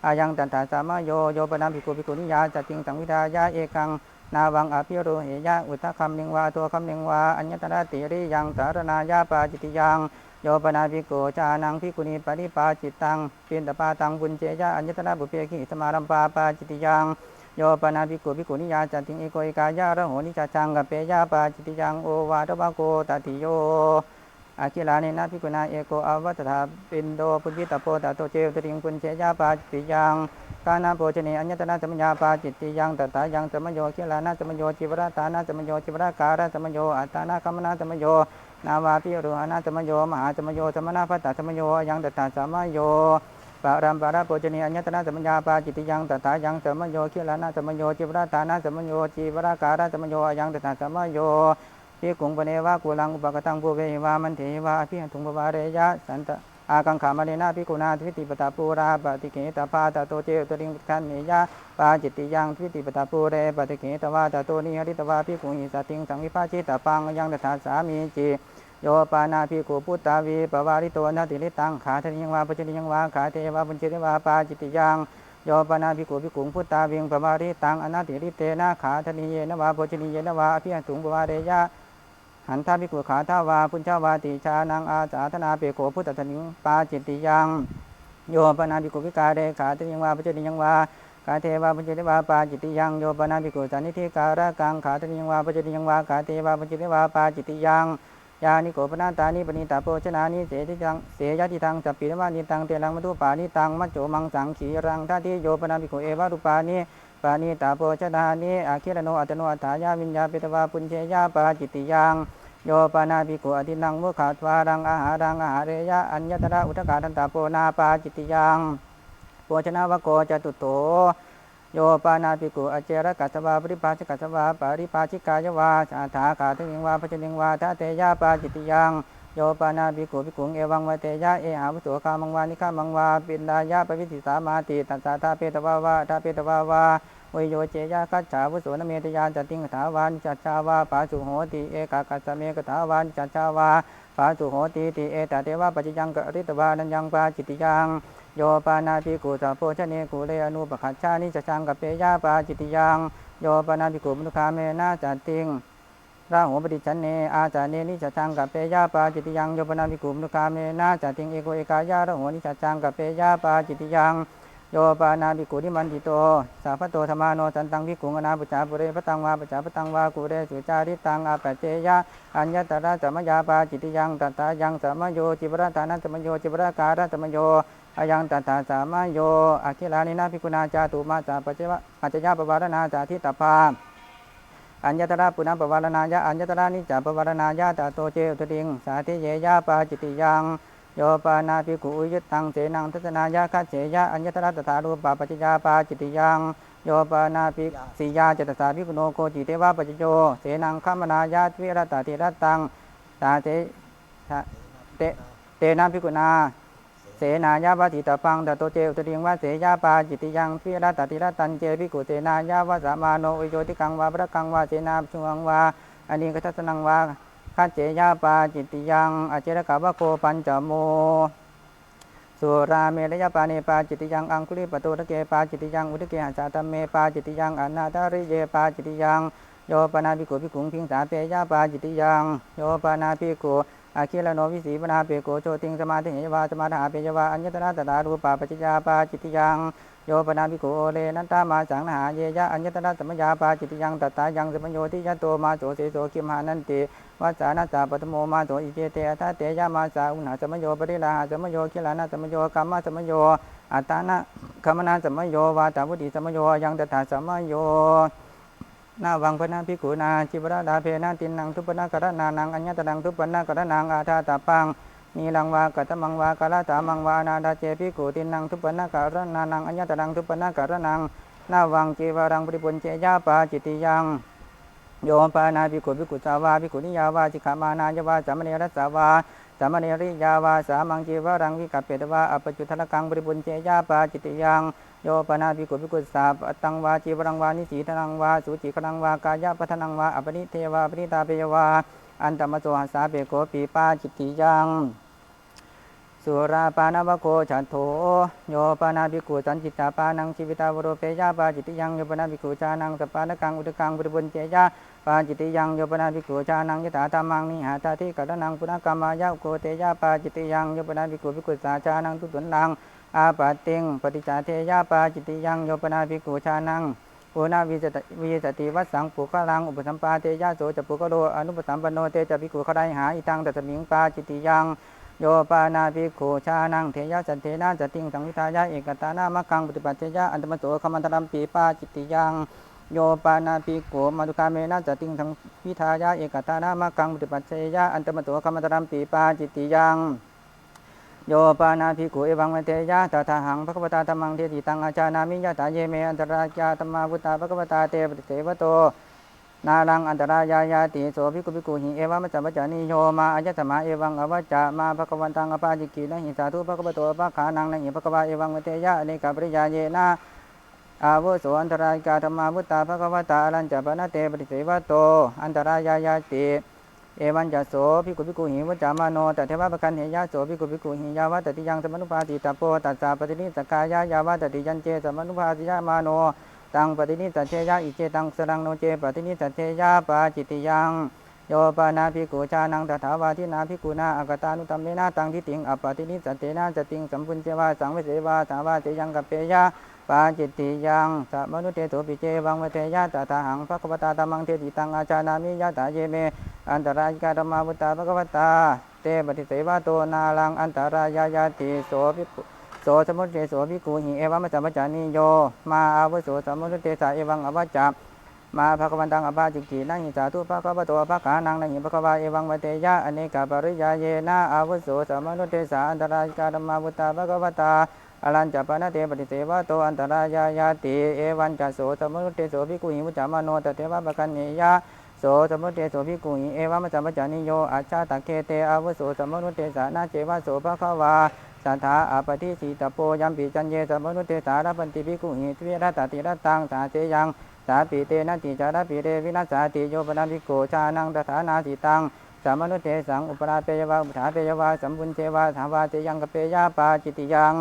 อายังตันถาสามโยโยปนาภิกขุภิกขุนิยาจติงสังวิทายาเอกังนาวังอภิโรเหยะอุทธคัมนิงวาตัวคัมนิงวาอัญญตระติริยังสารณายาปาจิติยังโยปนาภิกขุจานังภิกขุณีปริปาจิตังปินตปาตังบุญเจยะอัญญตระบุเพกิสมารัมปาปาจิติยังโยปนาภิกขุภิกขุนิยาจติงเอโกเอกายะระโหนิจจังกัปเปยะปาจิติยังโอวาทวะโกตติโยอาคิลาเนนะภิกขุนาเอโกอวัตถาปินโดปุญญิตโพตโตเจวตริงปุญเชยะปาจิติยังกานาโภชเนอัญญตนะสัมญาปาจิตติยังตถายังสัมโยคิลานะสัมโยจิวรตานะสัมโยจิวรการะสัมโยอัตตานะกัมมนะสัมโยนาวาปิโรหะนะสัมโยมหาสัมโยสัมมนาภัตตสัมโยยังตถาสัมโยปารัมปาราโภชเนอัญญตนะสัมญาปาจิตติยังตถายังสัมโยคิลานะสัมโยจิวรตานะสัมโยจิวรการะสัมโยยังตถาสัมโยพิกุงปเนวะกุลังอุปกตังภูเวหิวามันเทวะอภิหันตุงปวาเรยะสันตอากังขามาเนนะภิกขุนาทิฏฐิปตาปูราปฏิเกตปาตโตเจตริงคันเนยะปาจิตติยังทิฏฐิปตาปูเรปฏิเกตวาตโตนิหริตวาภิกขุหิสติงสังวิภาชิตาปังยังตถาสามีจิโยปานาภิกขุพุตตาวีปวาริโตนาติลิตังขาทนิยังวาปัจจิยังวาขาเทวาปัญจริวาปาจิตติยังโยปนาภิกขุภิกขุพุตตาวิงปวาริตังอนาติริเตนะขาทนิเยนะวาปัจจิเยนะวาอภิหันตุงปวาเรยะหันทาภิกขุขาทาวาพุญชาวาติชานังอาสาธนาเปโขพุทธทนิงปาจิตติยังโยปนาภิกขุวิกาเดขาทนิยังวาปัจจิยังวาขาเทวาปัญจริวาปาจิตติยังโยปนาภิกขุสันนิธิการะกังขาทนิยังวาปัจจิยังวาขาเทวาปัญจริวาปาจิตติยังยานิโกปนาตานิปณิตาโภชนานิเสติจังเสยติทังสัพพิรวานิตังเตลังมัตุปานิตังมัจโจมังสังขีรังทัติโยปนาภิกขุเอวารุปานิปานิตาโภชนานิอาคิรโนอัตโนอัฏฐายาวิญญาเปตวาปุญเชยาปาจิตติยังโยปนาภิกขุอธินังมุขาทวารังอาหารังอาหาเรยะอัญญตระอุทกาทันตาโปนาปาจิตติยังโภชนาวโกจตุโตโยปานาภิกขุอเจรกัสสวาปริภาชกัสสวาปริภาชิกายาวาสาถาขาทนิงวาปัจจิงวาทะเตยะปาจิตติยังโยปานาภิกขุภิกขุเอวังวะเตยะเอหาวุโสคามังวานิฆามังวาปินดายะปวิสิสามาติตัสสะทาเปตวาวาทาเปตวาวาวิโยเจยะคัจฉาวุโสนเมตยานจติงถาวานจัจชาวาปาสุโหติเอกากัสสเมกถาวานจัจชาวาปาสุโหติติเอตเทวะปัจจยังกริตวานัญญังปาจิตติยังโยปานาภิกขุสัพโพชเนกุเลอนุปคัจฉานิจจังกัปเปยะปาจิตติยังโยปานาภิกขุมนุคาเมนะจติงราหุปฏิชันเนอาจาเนนิจจังกัปเปยะปาจิตติยังโยปนาภิกขุมนุคาเมนะจติงเอโกเอกายะระโหนิจจังกัปเปยะปาจิตติยังโยปานาภิกขุนิมันติโตสัพพโตธรรมาโนสันตังภิกขุอนาปุจจาปุเรปตังวาปุจจาปตังวากุเรสุจาริตังอาปัจเจยะอัญญตระสัมมยาปาจิตติยังตัตตายังสัมมโยจิวรตานัสัมมโยจิวรการะสัมมโยอายังตัตถาสัมมโยอาคิลานินาภิกขุนาจาตุมาจาปัจเจวะปัจจยาปวารณาจาทิตปาอัญญตระปุณปวารณายะอัญญตระนิจจปวารณายะตโตเจอุตติงสาธิเยยะปาจิตติยังโยปานาภิกขุอุยุตตังเสนังทัศนายะคัจเฉยะอัญญตระตถารูปปัจจยาปาจิตติยังโยปานาภิกสียาจตสาภิกขุโนโกจิเทวะปัจจโยเสนังคัมมนายะทวิรตติรัตตังตาเตนะภิกขุนาเสนายะวะติตปังตโตเจอุตติงวะเสยะปาจิตติยังทวิรตติรัตตังเจภิกขุเสนายะวะสามาโนอุโยติกังวะพระกังวะเสนาชุงวะอนิกทัสนังวะคัจเจยะปาจิตติยังอเจรกะวะโคปัญจโมสุราเมรยปาเนปาจิตติยังอังคุลิปโตตะเกปาจิตติยังอุทเกหะสาตเมปาจิตติยังอนาถาริเยปาจิตติยังโยปนาภิกขุภิกขุพิงสาเปยะปาจิตติยังโยปนาภิกขุอาคิลโนวิสีปนาเปโกโชติงสมาธิเหวาสมาถาเปยวาอัญญตระตถารูปาปัจจยาปาจิตติยังโยปนาภิกขุโอเลนันตามาสังนาหาเยยะอัญญตระสัมมยาปาจิตติยังตัตตายังสัมโยทิยะโตมาโสเสโสคิมหานันติวัสสานาสาปตโมมาโสอิเจเตทัตเตยะมาสาอุณหสัมโยปริลาหสัมโยคิลานะสัมโยกัมมะสัมโยอัตตานะคัมมนาสัมโยวาตาวุติสัมโยยังตถาสัมโยนาวังพนาภิกขุนาจิวราดาเพนะตินังทุปนะกรณานังอัญญตนังทุปนะกรณังอาทาตาปังนีลังวากัตมังวากาลาตามังวานาดาเจภิกขุตินังทุปนะกรณานังอัญญตนังทุปนะกรณังนาวังจีวรังปริปุญเจยะปาจิตติยังโยปานาภิกขุภิกขุสาวาภิกขุนิยาวาจิกขามานายาวาสามเณรสาวาสามเณริยาวาสามังจีวรังวิกัปเปตวาอปจุทลกังปริปุญเจยะปาจิตติยังโยปนาภิกขุภิกขุสาปตังวาจีวรังวานิสีทนังวาสุจิคนังวากายะปัทนังวาอปนิเทวาปนิตาเปยวาอันตมโสหัสสาเปโกปีปาจิตติยังโส สุราปานาวโคฉันโถโยปานาภิกขุสันจิตตาปานังชีวิตาวโรเปยาปาจิตติยังโยปนาภิกขุชานังสปานกังอุตกังบุริบุญเจยะปาจิตติยังโยปนาภิกขุชานังยถาธรรมังนิหาตาทิกัตนังปุณกรรมายะโกเตยะปาจิตติยังโยปนาภิกขุภิกขุสาชานังทุตุนังอาปาติงปฏิจาเทยะปาจิตติยังโยปนาภิกขุชานังปุณวิสติวัสสังปุคะลังอุปสัมปาเตยะโสจะปุคะโลอนุปสัมปโนเตจะภิกขุขไดหาอิตังตัสมิงปาจิตติยังโยปานาภิกขุชานังเทยะสันเทนะจะติงสังวิทายะเอกตานามังคังปฏิปัจเจยะอันตมโสขมันตรัมปีปาจิตติยังโยปานาภิกขุมาตุคาเมนะจะติงสังวิทายะเอกตานามังคังปฏิปัจเจยะอันตมโสขมันตรัมปีปาจิตติยังโยปานาภิกขุเอวังเวเตยะตถาหังภควตาธัมมังเทติตังอาจานามิยะตาเยเมอันตรายาธัมมาพุทธาภควตาเตปฏิเสวโตนารังอันตรายายาติโสภิกขุภิกขุหิเอวะมัจจวัจจานิโยมาอัจฉมาเอวังอวัจจะมาภควันตังอปาจิกินะหิสาธุภควโตภคานังนะหิภควาเอวังเวเตยะอเนกปริยาเยนะอาวุโสอันตรายกาธรรมาพุทธาภควตาอรัญจปนะเตปฏิเสวโตอันตรายายาติเอวันจะโสภิกขุภิกขุหิวัจจามโนตเทวะปะกันเหยะโสภิกขุภิกขุหิยาวะตติยังสมนุภาติตโปตัสสะปฏินิสกายะยาวะตติยันเจสมนุภาติยะมาโนตังปฏินิสัจเจยะอิเจตังสรังโนเจปฏินิสัจเจยะปาจิตติยังโยปานาภิกขุชานังตถาวาทินาภิกขุนาอากตานุตัมเมนะตังทิติงอปฏินิสัจเจนะจติงสัมพุญเจวาสังเวเสวาสาวาเจยังกัปเปยะปาจิตติยังสัมมนุเตโสปิเจวังเวเทยะตถาหังภควตาธัมมังเทติตังอาจานามิยะตาเยเมอันตรายกาธรรมาพุทธาภควตาเตปฏิเสวะโตนาลังอันตรายายาติโสภิกขุโสสมุทเตโสภิกขุหิเอวะมัจจวัจจานิโยมาอาวุโสสมุทเตสาเอวังอวัจจะมาภควันตังอปาจิกินังหิสาธุภควโตภคานังนังหิภควาเอวังวเตยะอเนกปริยาเยนะอาวุโสสมุทเตสาอันตรายกาธรรมาพุทธาภควตาอรัญจปนะเตปฏิเสวะโตอันตรายายาติเอวันจะโสสมุทเตโสภิกขุหิมุจจามโนตเทวะปะกันเนยะโสสมุทเตโสภิกขุหิเอวะมัจจวัจจานิโยอาชาตะเคเตอาวุโสสมุทเตสานาเจวะโสภควาสัทธาอาปฏิสีตโปยัมปิจันเยสมนุเตสารพันติภิกขุหิทวิรัตติรัตตังสาเจยังสาปิเตนะติจารปิเรวินัสสาติโยปนาภิกขุชานังตถานาสิตังสมนุเตสังอุปราเปยวาอุปถาเปยวาสัมปุญเจวาถาวาเจยังกเปยาปาจิตติยัง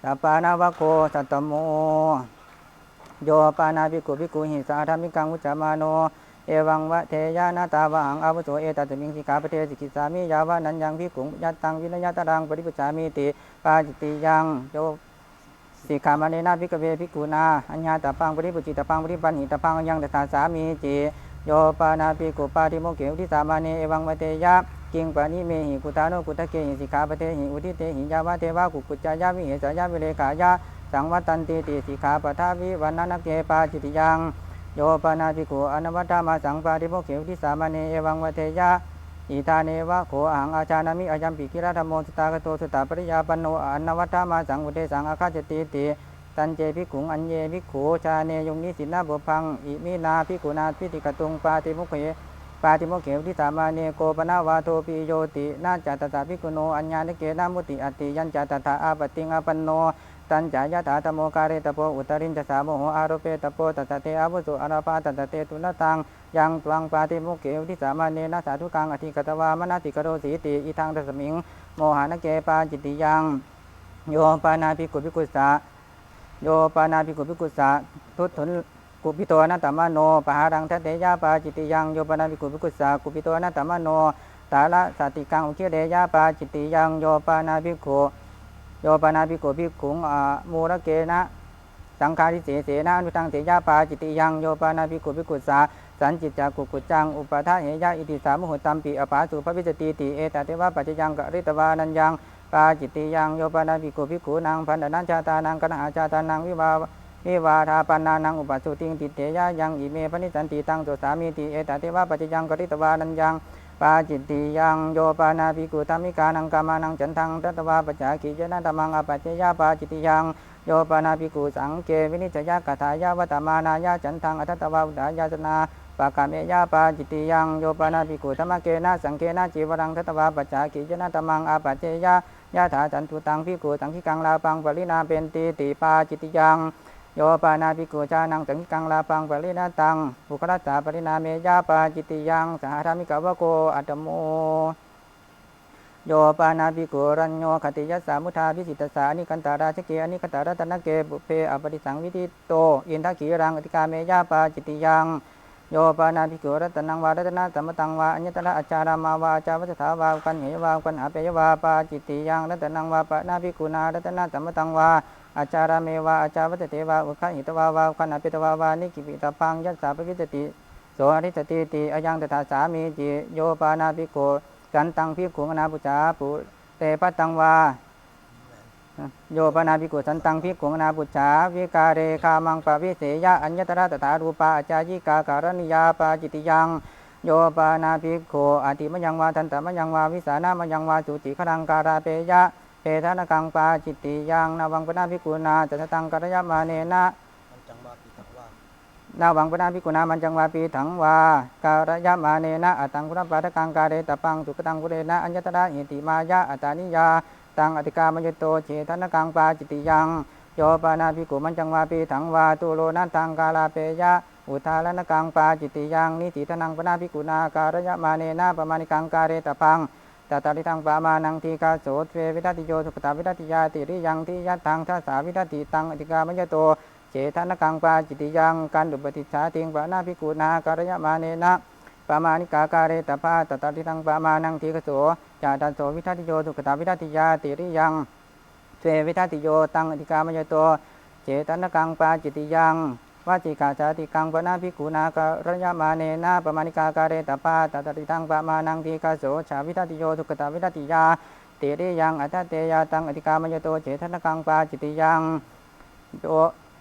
สัปปานาวโคสัตตโมโยปานาภิกขุภิกขุหิสาธรรมิกังอุจจามาโนเอวังวะเทยานาตาวังอาวุโสเอตัสมิงสิกขาปเทสิกิสามิยาวะนันยังภิกขุยัตตังวินยตรังปริปุจามิติปาจิตติยังโยสิกขามาเนนะภิกขเวภิกขุนาอัญญาตปังปริปุจิตปังปริปันหิตปังยังตถาสามีจิโยปานาภิกขุปาติโมเขอุทิสามาเนเอวังวะเทยะกิงปานิเมหิกุตาโนกุตะเกหิสิกขาปเทหิอุทิเตหิยาวะเทวะกุกุจจายะวิเหสยะวิเลกายะสังวัตตันติติสิกขาปทาวิวันนันเกปาจิตติยังโยปานาภิกขุอนวัตตามาสังปาติโมเขอุทิสามาเนเอวังวะเทยะอิทาเนวะโขอังอาจานามิอายัมปิกิรธรรมโมสตากโตสุตตาปริยาปันโนอนวัตตามาสังอุเทสังอาคาจติติตันเจภิกขุอัญเยภิกขุชาเนยงนิสินาบุพังอิมินาภิกขุนาพิติกตุงปาติโมเขอุทิสามาเนโกปนาวาโทปิโยตินาจตตาภิกขุโนอัญญาณเกนามุติอติยัญจตถาอาปติงอาปันโนตัญจายถาตโมกาเรตโปอุตรินจสาโมโหอารเปตโปตัสเตอาวุโสอาราปาตัสเตตุนตังยังตวังปาติโมเขอุทิสามาเนนะสาธุกังอธิกตวามนาติกโรสีติอิทังตัสมิงโมหานเกปาจิตติยังโยปานาภิกขุภิกขุสะโยปานาภิกขุภิกขุสะทุตถุนกุปิโตนะตัมมโนปหารังทัตเตยะปาจิตติยังโยปานาภิกขุภิกขุสะกุปิโตนะตัมมโนตาละสติกังอุเชเดยะปาจิตติยังโยปานาภิกขุโยปานาภิกขุภิกขุงมูระเกนะสังฆาริเสนะอนุตังเถยะปาจิตติยังโยปานาภิกขุภิกขุสาสันจิตจักกุกุจังอุปทาเหยะอิติสามุหุตัมปิอปาสุภวิจติติเอตเทวะปัจจยังกริตวานัญญังปาจิตติยังโยปานาภิกขุภิกขุนางพันธนัญชาตานังกนหาชาตานังวิวาทาปานานังอุปสุติงติเตยะยังอิเมปนิสันติตังโสสามีติเอตเทวะปัจจยังกริตวานัญญังปาจิตติยังโยปานาภิกขุธรรมิกานังกามานังจันทังตัตวาปัจจาคิจนะธรรมังอปัจเจยะปาจิตติยังโยปานาภิกขุสังเกวินิจยะกถายะวัตมานายะจันทังอัตตวาอุดายาสนาปากาเมยะปาจิตติยังโยปานาภิกขุธรรมเกนะสังเกนะจีวรังตัตวาปัจจาคิจนะธรรมังอปัจเจยะยะถาจันตุตังภิกขุสังขิกังลาปังปรินาเป็นติปาจิตติยังโยปานาภิกขุชานังสังฆังลาปังปริณาตังปุคละสาปรินาเมยะปาจิตติยังสหธรรมิกาวโกอัตโม โยปานาภิกขุรัญโยคติยัสสามุทาพิสิตสานิคันตาราชเกอนิคันตารัตนเกบุพเพอปฏิสังวิธิโตอินทกีรังอธิกาเมยาปาจิตติยังโยปานาภิกขุรัตนังวารัตนะสัมมตังวาอัญญตระอัจจารามาวาจาวัฏฐาวากันเหยวากันหาเปยวาปาจิตติยังรัตนังวาปะนาภิกขุนารัตนะสัมมตังวาอาจาราเมวาอาจาวัตเตวาอุคัหิตวาวาคันหาเปตวาวานิกิปิตาปังยัสสาปวิจติโสอริสติติอยังตถาสามีจิโยปานาภิกขุกันตังภิกขุนาปุจจาปุเตปัตตังวาโยปนาภิกขุสันตังภิกขุนาปุจฉาวิกาเรคามังปะวิเสยะอัญญตระตถารูปาอาจายิกาการณิยาปาจิติยังโยปนาภิกขุอติมยังวาทันตมยังวาวิสานามยังวาสุจิขรังการาเปยะเปทานกังปาจิตติยังนาวังปนาภิกขุนาจัตตังกัรยมาเนนะมันจังว่าปีถังว่า นาวังปนาภิกขุนามันจังวาปีถังวาการยมาเนนะอัตตังกุณปาทกังกาเรตปังสุกตังกุเรนะอัญญตระหิติมายะอัตตานิยาตังอธิกามยโตเฉทนกังปาจิติยังโยปานาภิกขุมันจังวาปีถังวาตุโลนันตังกาลาเปยะอุทาลนกังปาจิติยังนิติทนังปนาภิกขุนาการยมาเนนะปมาณิกังกาเรตปังตตาริตังปามานังทีกาโสเทวิทัติโยสุขตาวิทัติยาติริยังทิยัตถังทัสสาวิทัติตังอธิกามยโตเฉทนกังปาจิติยังกันดุปฏิชาติงปนาภิกขุนาการยมาเนนะปามานิกาการเรตปาตตาริตังปามานังทีกโสจาตันโสวิทัติโยสุขตาวิทัติยาติริยังเทวิทัติโยตังอธิกามยโตเจตนกังปาจิติยังวาจิกาจาติกังปนาภิกขุนาการยมาเนนะปมาณิกาการเรตปาตตาริตังปามานังทีกโสชาวิทัติโยสุขตาวิทัติยาติริยังอัตตเตยาตังอธิกามยโตเจตนกังปาจิติยังโต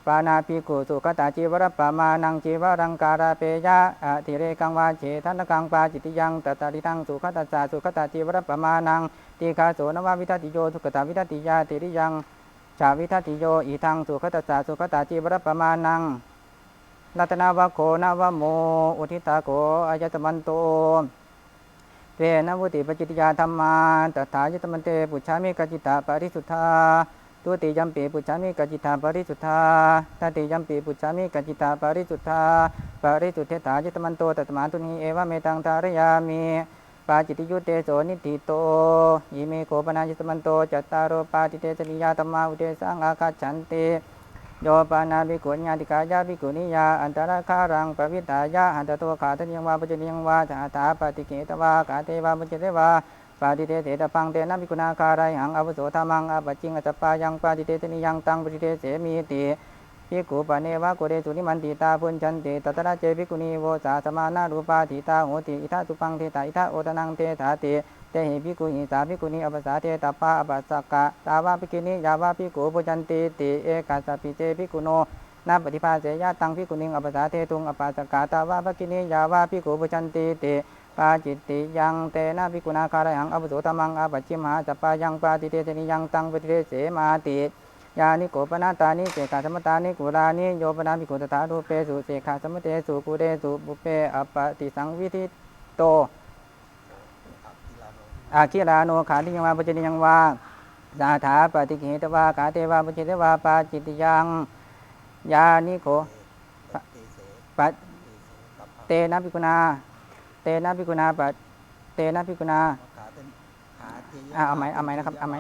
ปานาภิกขุสุขตาจีวรปามานังจีวรังการาเปยะอธิเรกังวาเฉทนกังปาจิติยังตตาริตังสุขตาสาสุขตาจีวรปามานังตีคาโสนววิทัติโยสุขตาวิทัติยาติริยังชาวิทัติโยอีทังสุขตาสาสุขตาจีวรปามานังรัตนาวโคนาวโมอุทิตาโกอายตมันโตเตนะวุติปจิตยาธรรมาตถายตมันเตปุชฌามิกจิตาปริสุทธาตุติยัมปีปุจฉามิกจิตาปริสุทธาตติยัมปีปุจฉามิกจิตาปริสุทธาปริสุทธิถาจิตมันโตตัตมาตุนีเอวะเมตังทารยามิปาจิติยุเตโสนิติโตยิเมโกปนาจิตมันโตจัตตารโอปาติเตจริยาธรรมาอุเตสังอาคาฉันติโยปานาภิกขุญาติกายาภิกขุนิยาอันตระคารังปวิตายะหันตโตขาตยังวาปัจจยังวาสหถาปฏิเกตวากาเทวาปัจจเทวาปาติเตเถตปังเตนะภิกขุนาคารายหังอาวุโสธรรมังอาปัจจิงอัตตปายังปาติเตตนิยังตังปฏิเตเสมีติภิกขุปะเนวะโกเรสุนิมันติตาพุญชันติตัตระเจภิกขุนีโวสาสมานารูปาทิตาโหติอิทัสุปังเทตาอิทัโอตนังเทถาติเตหิภิกขุหิสาภิกขุนีอปัสสาเทตปาอปัสสกะตาวะภิกขุนียาวะภิกขุพุญชันติติเอกัสสปิเจภิกขุโนนาปฏิภาเสยะตังภิกขุนิงอปัสสาเทตุงอปัสสกะตาวะภิกขุนียาวะภิกขุพุญชันติติปาจิตติยังเตนะภิกขุนาคารหังอาวุโสธรรมังอาปัจฉิมหาจัปปายังปาติเตชนิยังตังปฏิเตเสมาติยานิโกปนาตานิเสกาสมตานิกุรานิโยปนาภิกขุตถารูเปสุเสกาสมเตสุกุเรสุบุเปอปติสังวิธิโตอาคิราโนขาติยังวาปัจจยังวาสาถาปฏิเกตวากาเทวาปัจเจวาปาจิตยังยานิโกปะเตนะภิกขุนาเตนะภิกขุนาปะเตนะภิกขุนาเอาไหมนะครับเอาไหม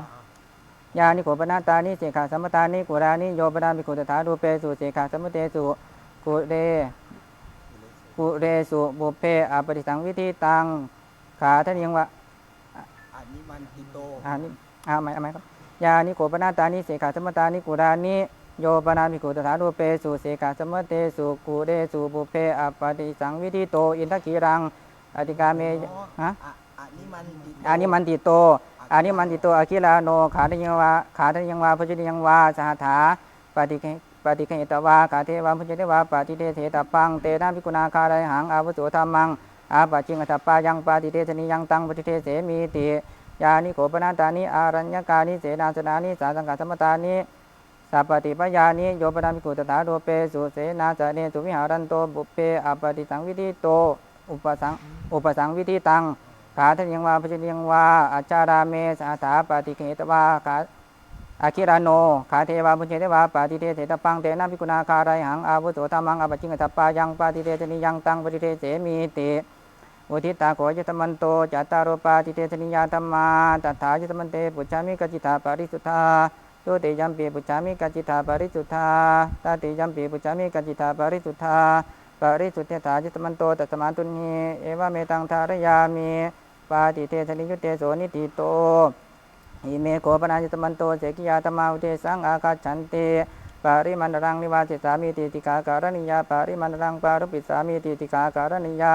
ยานิโกปนาตานิเสขาสัมมตานิกุรานิโยปนาภิกขุตถารูเปสุเสขาสัมมเตสุกุเรสุบุเพอปฏิสังวิธิตังขาท่านยังว่าอันนี้มันติโตนี่เอาไหมครับยานิโกปนาตานิเสขาสัมมตานิกุรานิโยปนาภิกขุตถารูเปสุเสขาสัมมเตสุกุเรสุบุเพอปฏิสังวิธิโตอินทกีรังอธิกาเมฮะอันนี้มันติโตอาคิลาโนขาทยังวาพุจจิยังวาสหถาปฏิเกตวาขาเทวาพุจจิเทวาปฏิเตเถตปังเตนะภิกขุนาคารายหังอาวุโสธรรมังอาปัจจิงอัตตปายังปฏิเตชนิยังตังปฏิเทเสมีติยานิโกปนาตานิอารัญญกานิเสนาสนานิสาสังฆสัมมตานิสัพปฏิปยานิโยปนาภิกขุตถาโรเปสุเสนาสเนสุวิหารันโตบุเพอปฏิสังวิธิโตอุปสังวิธิตังขาท่านยังวาปัจจยังวาอาจาราเมสาถาปฏิเกตวาขาอาคิราโนขาเทวาปุญเชเทวาปฏิเทเสตปังเตนะภิกขุนาคารายหังอาวุโสธรรมังอปัจจิงอัตตปายังปฏิเทชนิยังตังปฏิเทเสมีติ อุทิตาโขยตมันโตจัตตารปาติเตสนิยาธรรมาตถายตมันเตปุจฉามิกัจจิตาปาริสุทธาตุติยัมปีปุจฉามิกัจจิตาปาริสุทธาตติยัมปีปุจฉามิกัจจิตาปาริสุทธาปาริสุทธถาจิตมันโตตัสมาตุนีเอวเมตังทารยามิปาติเตสนิยุเตโสนิติโตอิเมโขปนาจิตมันโตเสกิยาตมาอุเทสังอาคาฉันเตปาริมันรังนิวาสิสามิติติกาการณิยาปาริมันรังปารุปิสามิติติกาการณิยา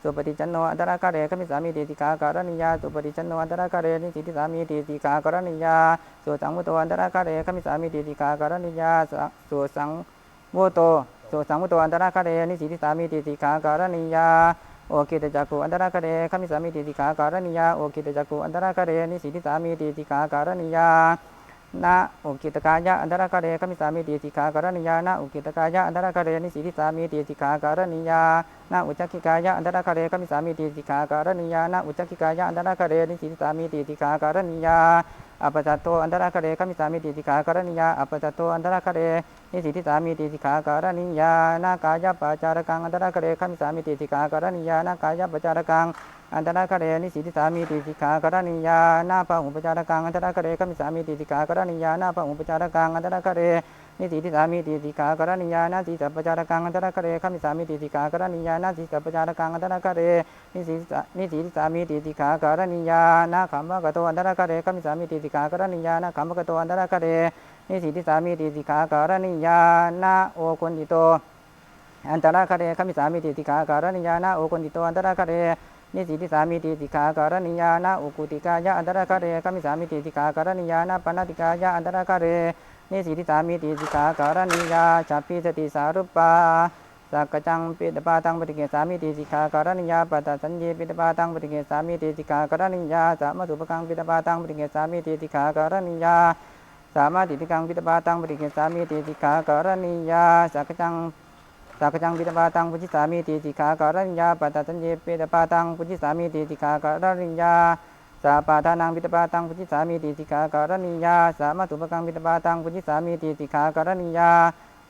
สุปฏิจันโนอันตรคาเรขมิสามิติติกาการณิยาสุปฏิจันโนอันตรคาเรนิสิติสามิติติกาการณิยาสุสังมุตโตอันตรคาเรขมิสามิติติกาการณิยาสุสังมุตโตอันตรคาเรนิสิติสามิติติกาการณิยาโอคิตจักขุอันตรคาเรขมิสามิติติกาการณิยาโอคิตจักขุอันตรคาเรนิสิติสามิติติกาการณิยานะอุกิตกายะอันตรคาเรขมิสามิติติกาการณิยานะอุกิตกายะอันตรคาเรนิสิติสามิติติกาการณิยานะอุจักขิกายะอันตรคาเรขมิสามิติติกาการณิยานะอุจักขิกายะอันตรคาเรนิสิติสามิติติกาการณิยาอัปจัตโตอันตรคาเรขมิสามิติติกาการณิยาอัปจัตโตอันตรคาเรนิสิติสามิติติกาการณิยานากายะปจารกังอันตรคาเรขมิสามิติติกาการณิยานากายะปจารกังอันตรคาเรนิสิติสามิติติกาการณิยานาปะหุปจารกังอันตรคาเรขมิสามิติติกาการณิยานาปะหุปจารกังอันตรคาเรนิสิติสามิติติกาการณิยานาสิสัพปจารกังอันตรคาเรขมิสามิติติกาการณิยานาสิสัพปจารกังอันตรคาเรนิสิติสามิติติกาการณิยานาขัมมะกะโตอันตรคาเรขมิสามิติติกาการณิยานาขัมมะกะโตอันตรคาเรนิสิติสามิติติกาการณิยานาโอคุณิโตอันตรคาเรขมิสามิติติกาการณิยานาโอคุณิโตอันตรคาเรนิสิติสามิติติกาการณิยานาอุกุติกายะอันตรคาเรขมิสามิติติกาการณิยานาปณติกายะอันตรคาเรนิสิติสามิติติกาการณิยาฉัพพิสติสารุปปาสักกจังปิตปาตังปฏิเกสามิติติกาการณิยาปัตตสัญญีปิตปาตังปฏิเกสามิติติกาการณิยาสามสุปกังปิตปาตังปฏิเกสามิติติกาการณิยาสามติติกังปิตปาตังปฏิเกสามิติติกาการณิยาสักกจังปิตปาตังปุจิสามิติติกาการณิยาปัตตสัญญีปิตปาตังปุจิสามิติติกาการณิยาสาปาทานังปิตปาตังปุจิสามิติติกาการณิยาสามสุปกังปิตปาตังปุจิสามิติติกาการณิยา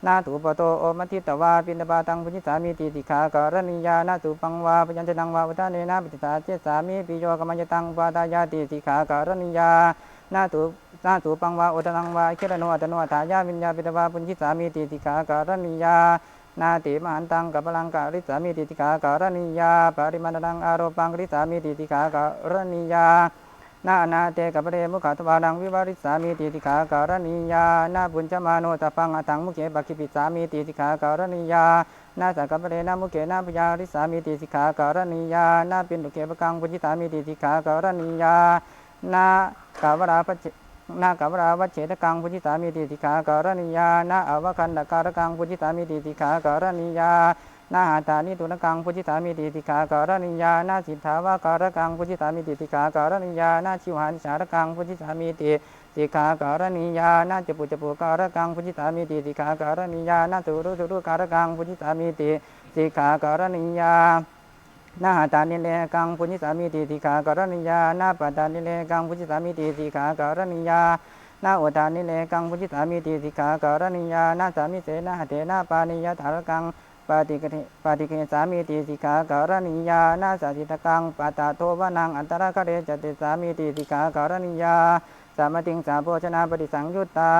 นาตุปโตโอมัติตวาปิตปาตังปุจิสามิติติกาการณิยานาตุปังวาปยัญชนะวาอุทานเนนะปิตตาเจสามิปิโยกมัญญตังปาตายาติติกาการณิยานาตุปังวาอุทานังวาเขรโนอัตโนอัฏฐายาวิญญาปิตวาปุจิสามิติติกาการณิยานาติมหันตังกัปลังการิสามิติติกาการณิยาปริมาณังอารปังริสามิติติกาการณิยานาอนาเตกัปเรมุขตวานังวิวาริสามิติติกาการณิยานาบุญจมาโนตปังอัตังมุเขปักขิปิสามิติติกาการณิยานาสักกัปเรนามุเขนาพยาริสามิติติกาการณิยานาปินตุเขปกังปุจิสามิติติกาการณิยานากาวราปัจนากาวราวัชเฉตกังปุจิสามิติติกาการณิยานาอวคันดการกังปุจิสามิติติกาการณิยานาหาตานิตุนกังปุจิสามิติติกาการณิยานาสิทธาวาการกังปุจิสามิติติกาการณิยานาชิวหานิสารกังปุจิสามิติติกาการณิยานาจปุการกังปุจิสามิติติกาการณิยานาสุรุการกังปุจิสามิติติกาการณิยานาหาตานิเลกังปุจิสามิติติกาการณิยานาปัตตานิเลกังปุจิสามิติติกาการณิยานาอุทานิเลกังปุจิสามิติติกาการณิยานาสามิเสนาหเถนาปานิยถารกังปาติเกสามิติติกาการณิยานาสัจิตกังปาตาโทวนังอันตรคเรจติสามิติติกาการณิยาสามติงสาโภชนาปฏิสังยุตตา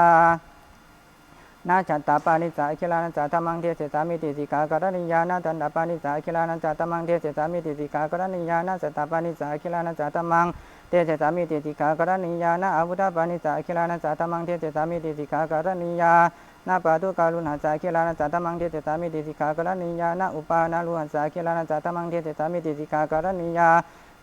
นาจัตตาปานิสาคิลานันจาธรรมังเทเสสามิติสิกาการณิยานาตันตาปานิสาคิลานันจาธรรมังเทเสสามิติสิกาการณิยานาสัตตาปานิสาคิลานันจาธรรมังเทเสสามิติสิกาการณิยานาอาวุธปานิสาคิลานันจาธรรมังเทเสสามิติสิกาการณิยานาปาตุกาลุณหาสาคิลานันจาธรรมังเทเสสามิติสิกาการณิยานาอุปานาลุหันสาคิลานันจาธรรมังเทเสสามิติสิกาการณิยา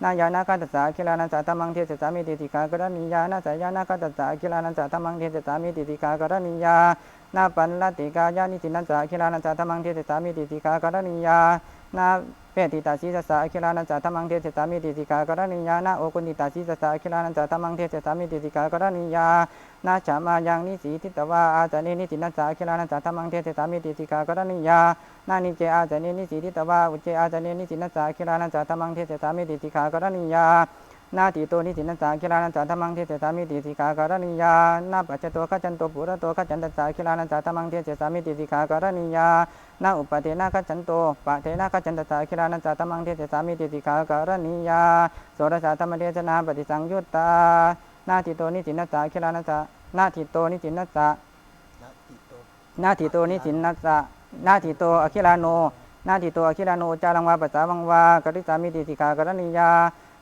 นายานาคัตสาคิลานันจาธรรมังเทเสสามิติสิกาการณิยานาสายานาคัตสาคิลานันจาธรรมังเทเสสามิติสิกาการณิยานาปันลติกายานิสินันสาคิลานันจาธรรมังเทเสสามิติสิกาการณิยานาเปติตาสีสาคิลานันจาธรรมังเทเสสามิติสิกาการณิยานาโอกุณิตาสีสาคิลานันจาธรรมังเทเสสามิติสิกาการณิยานาฉามายังนิสีทิตวาอาจานินิสินันสาคิลานันจาธรรมังเทเสสามิติสิกาการณิยานานิเจอาจานินิสีทิตวาอุเจอาจานินิสินันสาคิลานันจาธรรมังเทเสสามิติสิกาการณิยา นาติโตนิสินัสสะคิลานัสสะธรรมังเทเสสามิติสิกขาการณิยานาปัจจโตขจันโตปุระโตขจันตัสสะคิลานัสสะธรรมังเทเสสามิติสิกขาการณิยานาอุปเทนะขจันโตปะเทนะขจันตัสสะคิลานัสสะธรรมังเทเสสามิติสิกขาการณิยาโสรสะธรรมเทศนาปฏิสังยุตตานาติโตนิสินัสสะคิลานัสสะนาติโตนิสินัสสะ นาติโตนาทิโตนิสินนัสสะนาทิโตอคิลาโนนาทิโตอคิลาโนจารังวาปัสสาวังวากริสามิติสิกากรณียา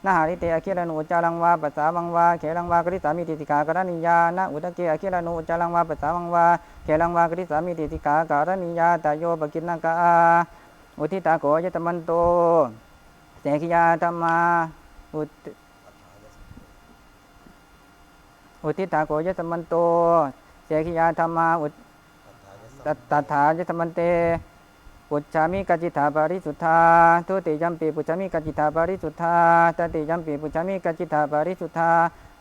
นาหาริเตอคิลาโนจารังวาปัสสาวังวาเขลังวากริสามิติสิกากรณียานาอุตเกอคิลาโนจารังวาปัสสาวังวาเขลังวากริสามิติสิกากรณียาตโยปกิณนกาอุทิตาโกยตมันโตเสกิยาธรรมาอุทิตาโกยตมันโตเสกิยาธรรมาตัตถายตมันเตปุจฉามิกัจจิตาปาริสุทธาทุติยัมปีปุจฉามิกัจจิตาปาริสุทธาตติยัมปีปุจฉามิกัจจิตาปาริสุทธา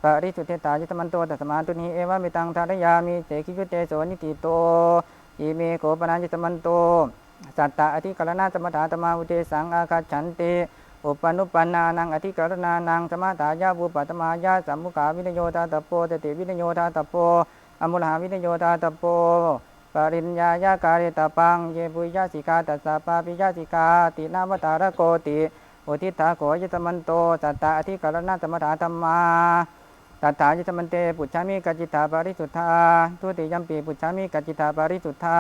ปาริสุทธิตายตมันโตตัสมาตุนิเอวะมิตังทารยามิเสกิยุเตโสนิติโตอิเมโกปนัญจตมันโตสัตตะอธิกรณาสมถาตมาอุเทสังอาคาฉันติอุปนุปปันนานังอธิกรณานังสมถายาบุปัตมายาสัมมุขาวินโยตาตโปตติวินโยตาตโปอมุลหาวินโยตาตโปปริญญายาการิตาปังเยปุยยาสิกาตัสสะปาปิยาสิกาตินามตารโกติอุทิฏฐาโขยตมันโตสัตตะอธิกรณะสมถาธรรมาตัฏฐายตมันเตปุจฉามิกัจจิตาปาริสุทธาทุติยัมปีปุจฉามิกัจจิตาปาริสุทธา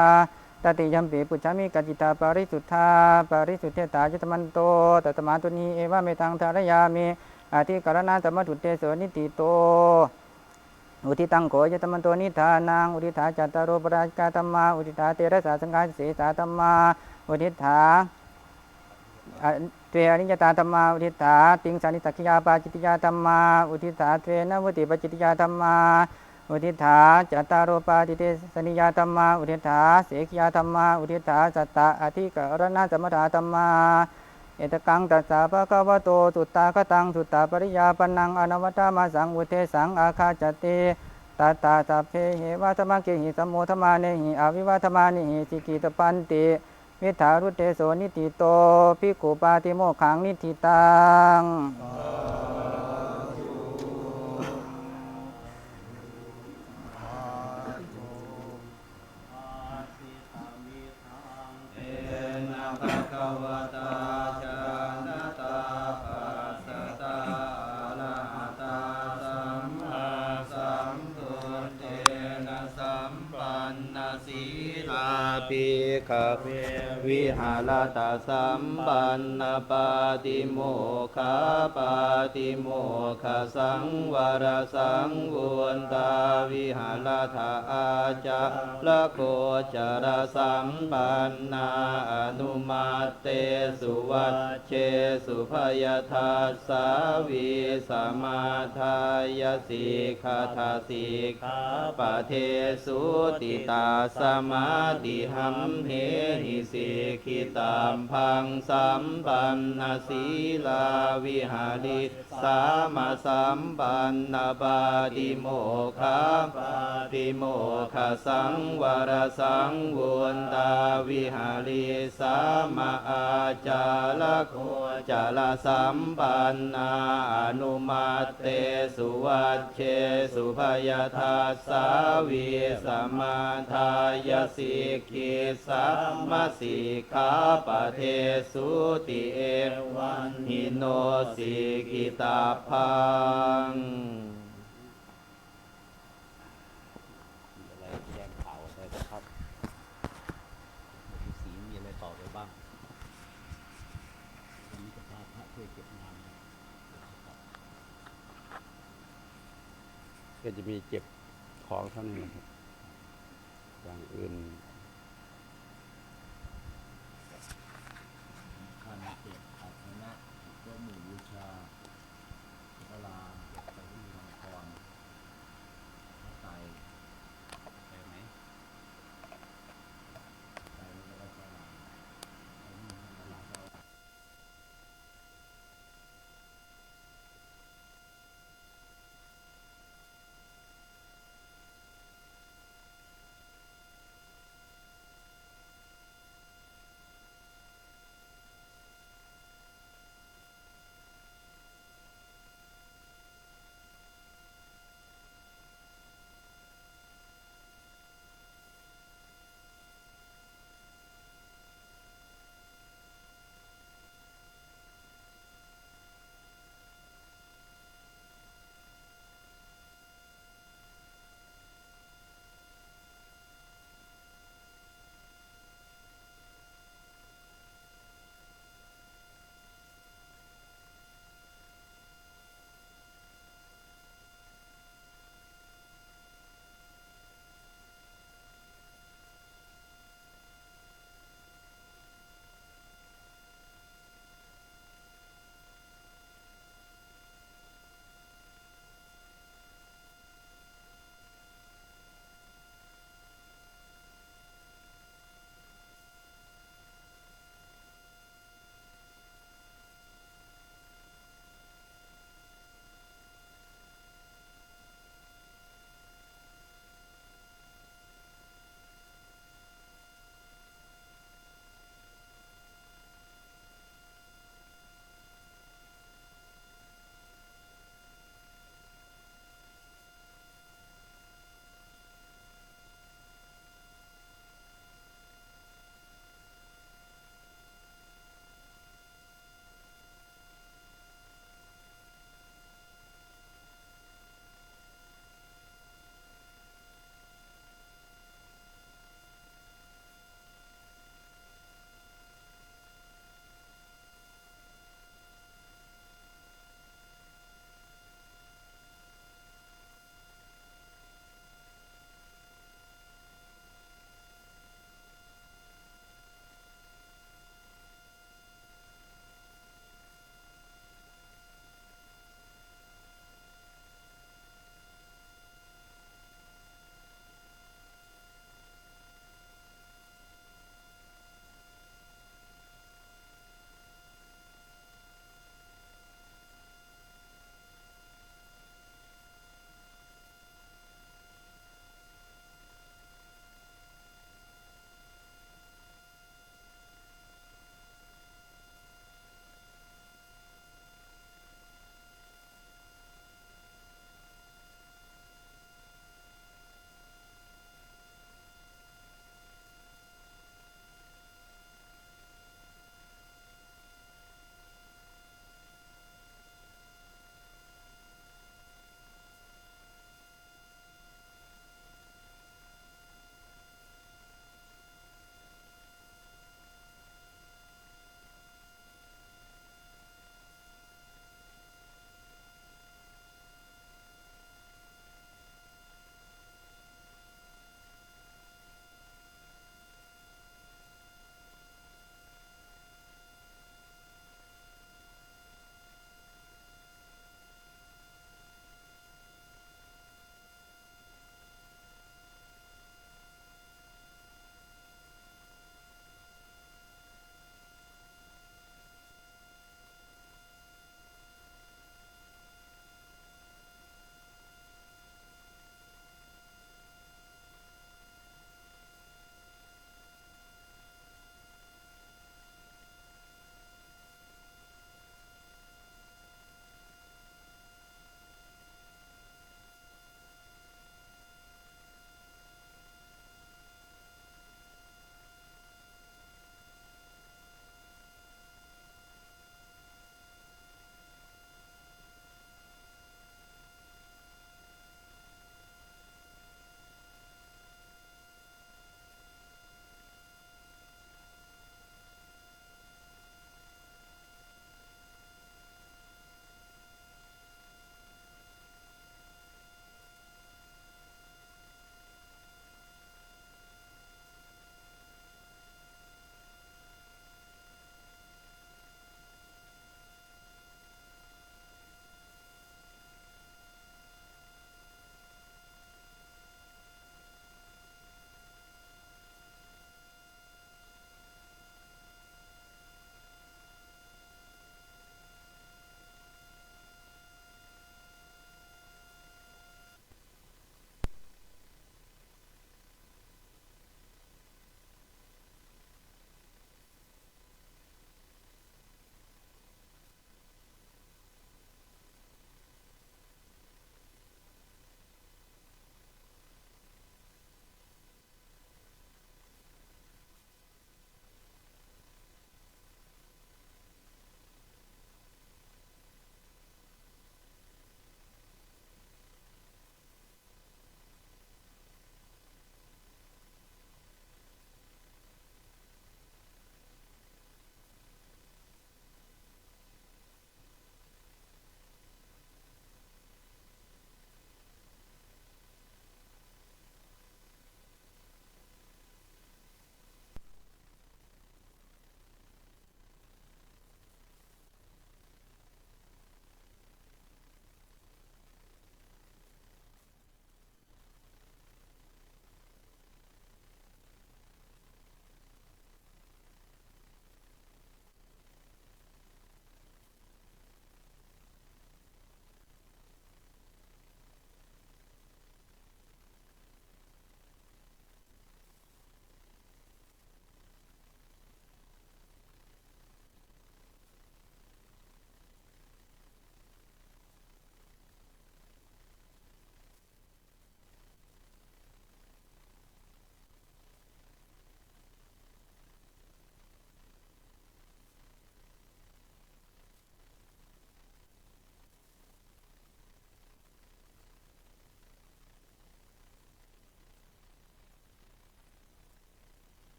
ตติยัมปีปุจฉามิกัจจิตาปาริสุทธาปาริสุทธิตายตมันโตตัตมาตุนีเอวะเมตังทารยามิอธิกรณะสมถุเตโสนิติโตอุทิตังโขยตมันโตนิธานังอุทิธาจัตตารโรปราชกาธรรมาอุทิธาเตระสาสังฆาเสสาธรรมาอุทิธาเตอนิยตาธรรมาอุทิธาติงสานิสักขิยาปาจิตติยาธรรมาอุทิธาเทนวติปจิตติยาธรรมาอุทิธาจัตตารโรปาติเตสนิยาธรรมาอุทิธาเสกยาธรรมาอุทิธาสัตตะอธิกรณะสมถาธรรมาเอตกังตัสสะภะคะวะโตสุตตาคตังสุตตาปริยาปนังอนวัตตมาสังอุเทสังอาคาจติตัตตาสัพเพเหวะธรรมะเกหิสัมโมธมาเนหิอวิวัธมานิหิสิกิตปันติวิถารุเตโสนิติโตภิกขุปาติโมขังนิธิตังปิขเววิหารตสัมปันนปาติโมขะปาติโมขะสังวรสังวุนตาวิหารถาอาจาละโคจรสัมปันนาอนุมาเตสุวัชเชสุภยทัสสาวิสมาทายสิกขาทาสิกขาปะเทสุติตาสมาติหัมเหหิสิกิตามพังสัมปันนศีลาวิหาริสามาสัมปันนปาติโมขะปาติโมขะสังวรสังวุนตาวิหาริสามาอาจาลโคจาลสัมปันนาอนุมาเตสุวัชเชสุภยทัสสาวิสมาทายสิกขิสัมมาสิกขาปะเทสุติเอวันหิโนสิกิตาพังอะไรแจ้งข่าวอะไรนะครับมีสีมีอะไรต่อไปบ้างวันนี้จะพาพระช่วยเก็บงานก็จะมีเก็บของเท่านี้นะครับอย่างอื่น